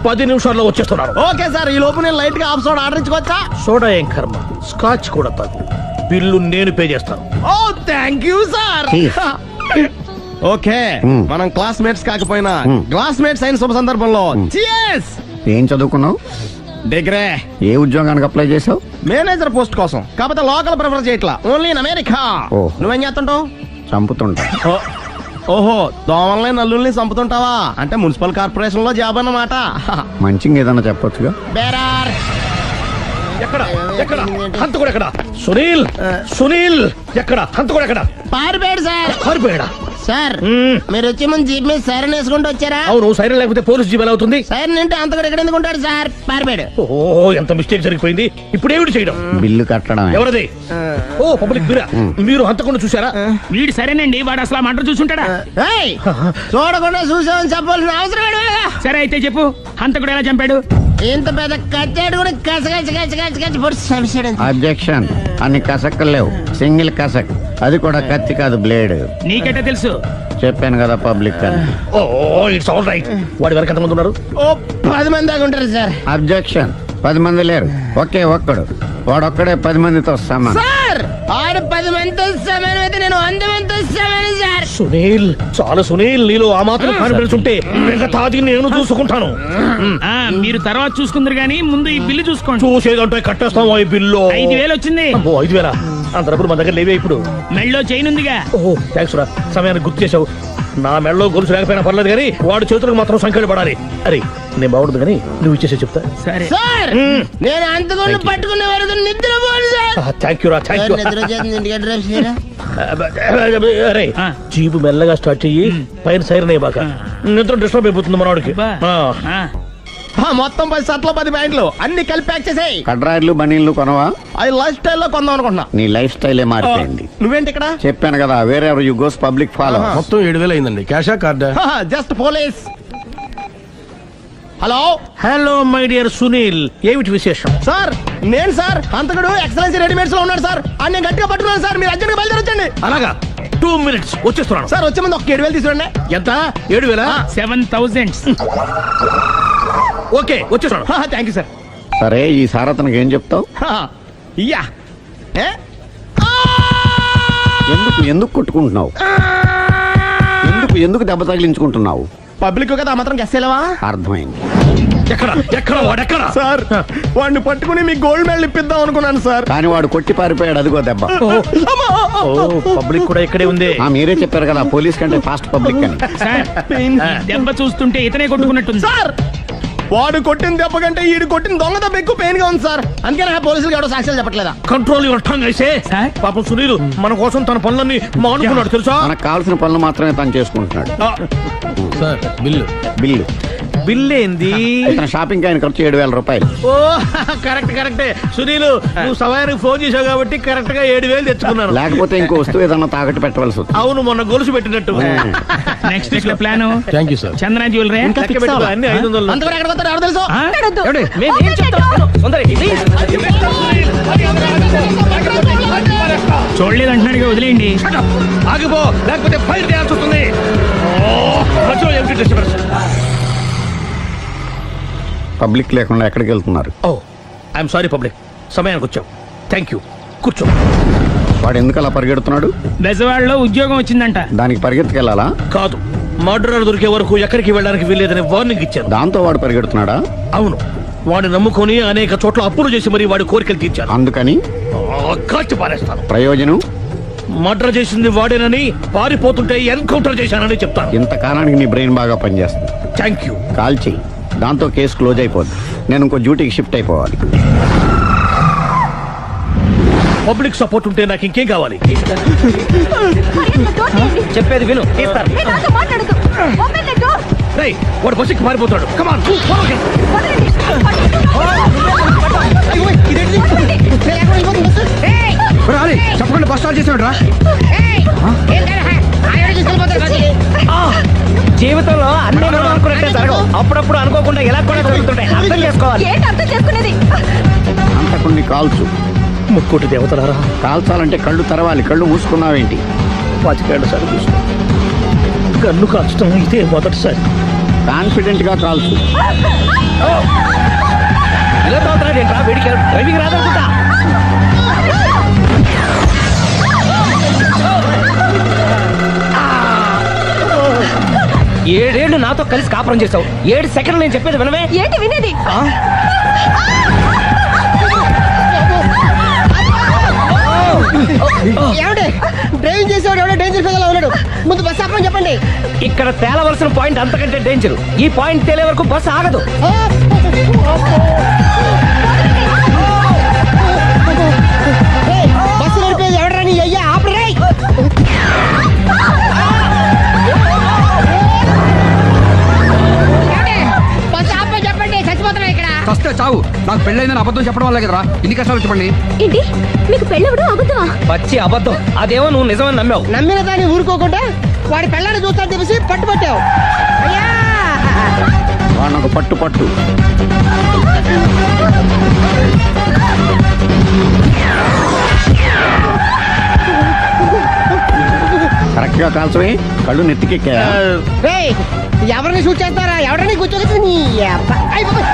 10 నిమిషాల్లో వచ్చేస్తున్నాను. ఓకే సార్, ఈ లోపు నేను లైట్ గా ఆఫ్ సోడా ఆర్డర్ ఇచ్చుకోవచ్చా? సోడా ఏం కర్మ, స్కాచ్ కూడా తాగు. బిల్లు నేను పే చేస్తాను. ఓ థ్యాంక్ యూ సార్. ఓకే, మనం క్లాస్మేట్స్ కాకపోయినా క్లాస్మేట్స్ అయిన శుభ సందర్భంలో cheers! ఏం చదువుకున్నావు? డిగ్రీ. ఏ ఉద్యోగానికి అప్లై చేసావు? మేనేజర్ పోస్ట్ కోసం, కాకపోతే లోకల్ ప్రిఫర్ చేయట్లా, ఓన్లీ ఇన్ అమెరికా. ఓ. నువ్వేం చేస్తుంటావు? చంపుతుంటా. ఓహో, దోమల్ని నల్లుల్ని చంపుతుంటావా? అంటే మున్సిపల్ కార్పొరేషన్ లో జాబ్ అన్నమాట. మంచిగా ఏదన్నా చెప్పొచ్చుగా. బేరార్. ఎక్కడ ఎక్కడ హంతకుడు ఎక్కడ? సునీల్, సునీల్ ఎక్కడ? హంతకుడు ఎక్కడ? పారిపోయాడు సార్. పారిపోయాడా? సార్ మీరు వచ్చే ముందు జీప్ మీద సైరన్ వేసుకుంటూ వచ్చారా? అవును, సైరన్ లేకపోతే పోలీస్ జీబ్ ఎలా అవుతుంది? సైరన్ అంటే అంతకుడు ఎక్కడ ఎందుకు ఉంటాడు సార్? పారిపోయాడు. ఓ, ఎంత మిస్టేక్ జరిగిపోయింది. ఇప్పుడు ఏమిటి చేయడం? బిల్లు కట్టడమే. ఎవరది? ఓ, పబ్లిక్ మీరా? మీరు హంతకుండా చూసారా? వీడు సరేనండి, వాడు అసలు మంట చూసుంటాడా? చూడకుండా చూసామని చెప్పాల్సిన అవసరం ఏంటి? సరే అయితే చెప్పు, హంతకుడు ఎలా చంపాడు? ఇంత పెద్ద కచ్చాడు కూడా కసగచ్చి అబ్జెక్షన్. అన్ని కసక్కలు లేవు, సింగిల్ కసక్, అది కూడా కత్తి కాదు, బ్లేడ్. నీకెట్టా తెలుసు? చెప్పాను కదా పబ్లిక్ అని. ఓ, ఇట్స్ ఆల్ రైట్. వాడి వరకు ఎంతమంది ఉన్నారు? ఓ 10 మంది దాకా ఉంటారు సార్. అబ్జెక్షన్. 10 మంది లేరు, ఒకే ఒక్కడు. వాడొక్కడే 10 మందితో సమానం. సార్ ఆడు 10 మందితో సమానం అయితే నేను 100 మందితో సమానం సార్. సునీల్, చాలా సునీల్, నీలో ఆ మాత్రం కాన్ఫిడెన్స్ ఉంటే మిగతాది నేను చూసుకుంటాను. మీరు తర్వాత చూసుకుందరు గానీ ముందు ఈ బిల్లు చూసుకోండి. చూసేదంటే కట్టేస్తాం. ఈ బిల్లు 5,000 వచ్చింది. 5,000? అంత డబ్బులు మన దగ్గర లేవే ఇప్పుడు. మెళ్ళో చైన్ ఉందిగా. ఓహో, థ్యాంక్స్ రా, సమయానికి గుర్తు చేసావు. నా మెడలో గొలుసు లేకపోయినా పర్లేదు కానీ వాడి చేతులకు మాత్రం సంఖ్యలు పడాలి. అరే, నేను బాగుండదు కానీ నువ్వు ఇచ్చేసే చెప్తా. సరే సార్ నేను అంతకుండా పట్టుకునే వరకు నిద్రపోను సార్. థ్యాంక్ యూ రా, థ్యాంక్ యూ. నిద్ర వచ్చేస్తుంది, ఇంటికి అడ్రస్ చేయరా? అరే, జీబు మెల్లగా స్టార్ట్ చెయ్యి, పైన సైరన్ అయ్యి బాగా. నిద్ర డిస్టర్బ్ అయిపోతుంది మనవాడికి. మొత్తం 10 షర్ట్లు 10 ప్యాంట్లు అన్ని కలిపి ప్యాక్ చేసేయ్. కడ్రాయిలు బనీళ్లు కొనవా? అది లైఫ్ స్టైల్లో కొందాం అనుకుంటున్నా. నీ లైఫ్ స్టైలే మారిపోయింది. నువ్వేంటి ఇక్కడ? చెప్పాను కదా, వేరే ఎవరు యు గోస్ పబ్లిక్ ఫాలో. మొత్తం 7,000 అయిందండి. క్యాషా కార్డా? Just police. Hello hello my dear Sunil, ఏమిటి విశేషం? సార్ నేను సార్ అంతకుడు ఎక్సలెన్సీ రెడీమేడ్స్ లో ఉన్నాడు సార్. అన్ని గట్టిగా పట్టుకున్నాను సార్. మీరు అర్జెంట్గా బయలుదేరొచ్చండి. అలాగా, 2 minutes వచ్చేస్తున్నాను. సార్ వచ్చే ముందు ఒక 7,000 తీసుకురండి. ఎంత? 7,000? 7,000. ఓకే, వచ్చేస్తున్నాను. Thank you sir. సరే, ఈ సారతనకి ఏం చెప్తావు? ఇయ్యా ఎందుకు కొట్టుకుంటున్నావు? ఎందుకు దెబ్బ తగిలించుకుంటున్నావు? పబ్లిక్ కదా మాత్రం గెస్సేలవా? అర్థమైంది. ఎక్కడ వాడెక్కడ? సార్ వాడిని పట్టుకుని మీకు గోల్డ్ మెడల్ ఇప్పిద్దాం అనుకున్నాను సార్. కానీ వాడు కొట్టి పారిపోయాడు, అదిగో దెబ్బ. పబ్లిక్ కూడా ఇక్కడే ఉంది. మీరే చెప్పారు కదా పోలీస్ కంటే ఫాస్ట్ పబ్లిక్ అని. సార్, దెబ్బ చూస్తుంటే ఇతనే కొట్టుకున్నట్టుంది. సార్ వాడు కొట్టిన దెబ్బ కంటే ఈడు కొట్టిన దొంగ దెబ్బ ఎక్కువ పెయిన్ గా ఉంది సార్. అందుకే నా పోలీసులు ఎవడో సాక్ష్యాలు చెప్పట్లేదా? కంట్రోల్ యువర్ టంగ్ అయితే. పాపం సునీల్ మన కోసం తన పనులన్నీ మానుకున్నాడు తెలుసా? మనకు కావాల్సిన పనులు మాత్రమే తను చేసుకుంటున్నాడు. Sir bill. బిల్ ఏంది? ఇతను షాపింగ్ ఆయన ఖర్చు 7,000 రూపాయలు. ఓ కరెక్టే. సునీల్, నువ్వు సమయానికి ఫోన్ చేసావు కాబట్టి కరెక్ట్ గా 7,000 తెచ్చుకున్నాను. లేకపోతే ఇంకో వస్తువు ఏదన్నా తాకట్టు పెట్టవలసి వస్తుంది. అవును, మొన్న గొలుసు పెట్టినట్టు. నెక్స్ట్ వీక్ లో plan. Thank you sir. Chandra jewellery అన్ని 500. అంతవరకు ఎక్కడ పోతారు ఎవరు తెలుసు? చూడలేదు అంటున్నాడుగా, వదిలేయండి. ఆగిపో, లేకపోతే ఫైర్ చేయాల్సి వస్తుంది. పబ్లిక్ లేకుండా ఎక్కడికి వెళ్తున్నారు? ఓ, ఐఎమ్ సారీ పబ్లిక్, సమయానికి వచ్చావు. థ్యాంక్ యూ, కూర్చో. వాడు ఎందుకు అలా పరిగెడుతున్నాడు? బెజవాడలో ఉద్యోగం వచ్చిందంట. దానికి పరిగెత్తుకెళ్ళాలా? కాదు, మర్డరర్ దొరికే వరకు ఎక్కడికి వెళ్ళడానికి వీల్లేదని వార్నింగ్ ఇచ్చాను. దాంతో వాడు పరిగెడుతున్నాడా? అవును, వాడిని నమ్ముకొని అనేక చోట్ల అప్పులు చేసి మరి వాడి కోరికలు తీర్చాను. అందుకని కాల్చి పారేస్తాను. ప్రయోజనం? మర్డర్ చేసింది వాడేనని, పారిపోతుంటే ఎన్కౌంటర్ చేశానని చెప్తాను. ఇంతకాలానికి నీ బ్రెయిన్ బాగా పనిచేస్తుంది. Thank you. కాల్ చెయ్యి, దాంతో కేసు క్లోజ్ అయిపోద్ది. నేను ఇంకో డ్యూటీకి షిఫ్ట్ అయిపోవాలి. పబ్లిక్ సపోర్ట్ ఉంటే నాకు ఇంకేం కావాలి? చెప్పేది విను. రేయ్, వాడు బస్సుకి మారిపోతాడు. కమాన్, చెప్పకుండా బస్ స్టార్ట్ చేసాడు రా. జీవితంలో అన్ని మనం అనుకున్నట్టే జరగవు. అప్పుడప్పుడు అనుకోకుండా ఎలా కూడా జరుగుతుంటాయి. అర్థం చేసుకోవాలి. అంతకుని కాల్చు. ముక్కోటి దేవతలారా, కాల్చాలంటే కళ్ళు తెరవాలి. కళ్ళు మూసుకున్నావేంటి? 25 సార్లు చూసుకో. గన్ను కాల్చడం ఇదే మొదటిసారి. కాన్ఫిడెంట్ గా కాల్చు. ఇలా తోతున్నాడు ఏంట్రా? వీడికి డ్రైవింగ్ రాదనుకుంటా. ఏడేళ్లు నాతో కలిసి కాపురం చేసావు, 7 సెకండ్లు నేను చెప్పేది వినవే. ఏంటి వినేది? డ్రైవింగ్ చేసేవాడు ఎవడో డేంజర్ ఫీల్ ఉన్నాడు. ముందు బస్ ఆపమని చెప్పండి. ఇక్కడ తేలవలసిన పాయింట్ అంతకంటే డేంజర్. ఈ పాయింట్ తేలే వరకు బస్సు ఆగదు. బస్సు నడిపేది ఎవడరా నీ అయ్యా? ఆపరే. బస్ ఆపమని చెప్పండి, చచ్చిపోతున్నా ఇక్కడ. వస్తే చావు. నాకు పెళ్ళైందని అబద్ధం చెప్పడం వల్ల కదరా ఇన్ని కష్టాలు చెప్పండి. ఏంటి మీకు పెళ్ళవడం అబద్ధమా? పచ్చి అబద్ధం. అదేమో నువ్వు నిజమని నమ్మావు. నమ్మిన దాన్ని ఊరుకోకుండా వాడి పెళ్ళాన్ని చూస్తాను తెలిసి పట్టుబట్టావు. అయ్యా వాళ్ళకు పట్టు పట్టు. కరెక్ట్ గా కాల్చవే. కళ్ళు నెత్తికెక్కా. రేయ్, ఎవరిని షూట్ చేస్తారా? ఎవరిని కూర్చోవచ్చు నీ అబ్బా. అయ్ బాబోయ్.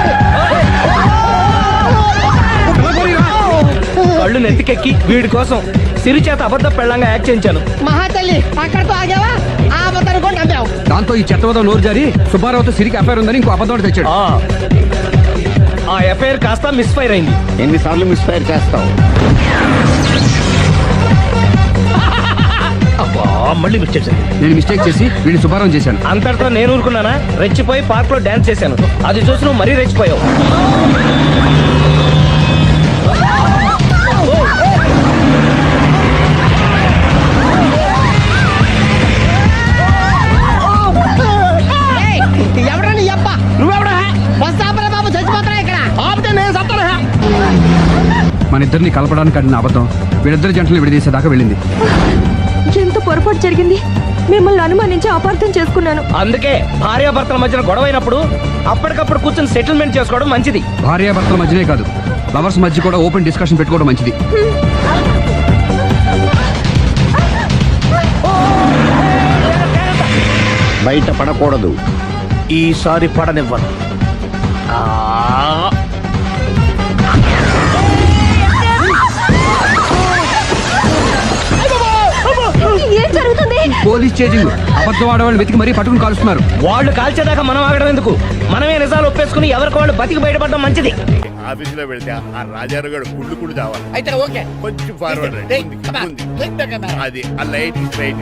కళ్ళు నెత్తికెక్కి వీడి కోసం సిరి చేత అబద్ధం పెళ్ళంగా యాక్ట్ చేయించాను. మహాతల్లి అక్కడితో ఆగావా? ఆ అబద్ధాన్ని కూడా నమ్మావు. దాంతో ఈ చెత్తవతో నోరు జారి సుబ్బారావుతో సిరికి అఫైర్ ఉందని ఇంకో అబద్ధం తెచ్చాడు. ఆ ఎఫ్ఐఆర్ కాస్త మిస్ఫైర్ అయింది. ఎన్నిసార్లు మిస్ఫైర్ చేస్తావు? మళ్ళీ మిస్ చేశాను. నేను మిస్టేక్ చేసి వీడిని సుబ్బారావు చేశాను. అంతటితో నేను ఊరుకున్నానా? రెచ్చిపోయి పార్క్ లో డాన్స్ చేశాను. అది చూసి నువ్వు మరీ రెచ్చిపోయావు. ఎవరా నీ అబ్బా? నువ్వెవడా? బస్ ఆపరా బాబు, చచ్చిపోతున్నా ఇక్కడ. ఆపితే నేను సత్తానా? మన ఇద్దరిని కలపడానికి ఆడిన అబద్ధం వీళ్ళిద్దరి జంటలు విడదీసేదాకా వెళ్ళింది. ఎంత పొరపాటు జరిగింది. మిమ్మల్ని అనుమానించి అపార్థం చేసుకున్నాను. అందుకే భార్యాభర్తల మధ్యన గొడవైనప్పుడు అప్పటికప్పుడు కూర్చొని సెటిల్మెంట్ చేసుకోవడం మంచిది. భార్యాభర్తల మధ్యనే కాదు, లవర్స్ మధ్య కూడా ఓపెన్ డిస్కషన్ పెట్టుకోవడం మంచిది. బయట పడకూడదు. ఈసారి పడనివ్వను. ఏం జరుగుతుంది? Police chasing. అబద్ధం ఆడవాళ్ళు వెతికి మరీ పట్టుకుని కాలుస్తున్నారు. వాళ్ళు కాల్చేదాకా మనం ఆగడం ఎందుకు? మనమే నిజాలు ఒప్పేసుకుని ఎవరికి వాళ్ళు బతికి బయటపడడం మంచిది. ఆఫీసులో పెడితే ఆ రాజారావు గారు కుళ్ళు చావాలి. అయితే ఓకే. కొంచెం ఫార్వర్డ్ అది ఆ లైట్ స్ట్రైట్.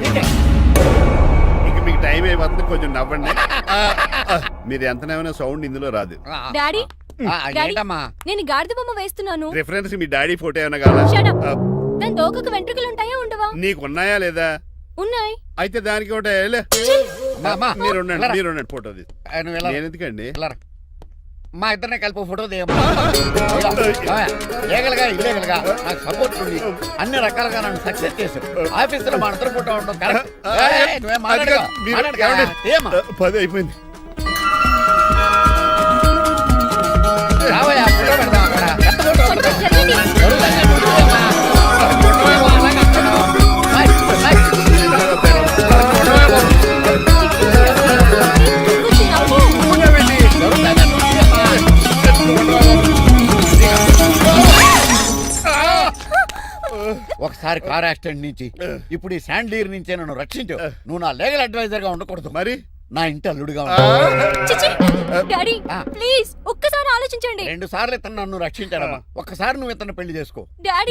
ఇక మీకు టైం అయిపోతుంది, కొంచెం నవ్వండి. మీరు ఎంతనేమైనా సౌండ్ ఇందులో రాదు. డాడీ, నేను గాడిద బొమ్మ వేస్తున్నాను. రిఫరెన్స్ మీ డాడీ ఫోటో ఏమైనా కావాలా? దాని దోకకు వెంట్రుకలు ఉంటాయా ఉండవా? నీకు ఉన్నాయా లేదా? ఉన్నాయి. అయితే దానికి ఒకటే మీరు ఉండండి ఫోటో నేను ఎందుకండి. మా ఇద్దరిని కలిపి ఫోటో లీగల్గా ఇల్లీగల్గా నాకు సపోర్ట్ ఉంది. అన్ని రకాలుగా నన్ను సక్సెస్ చేశారు. ఆఫీసులో మా ఇద్దరు ఫోటో ఉండడం కరెక్ట్. 10 అయిపోయింది. రావయ్యా, ఫోటో పెడదాం అక్కడ. ఒకసారి కార్ యాక్సిడెంట్ నుంచి, ఇప్పుడు ఈ శాండీర్ నుంచే నన్ను రక్షించు. నువ్వు నా లీగల్ అడ్వైజర్ గా ఉండకూడదు, మరి నా ఇంటి అల్లుడుగా డాడీ ప్లీజ్ ఒక్కసారి ఆలోచించండి. 2 సార్లు ఇతను నన్ను రక్షించాడమ్మా. ఒక్కసారి నువ్వు ఇతను పెళ్లి చేసుకో. డాడీ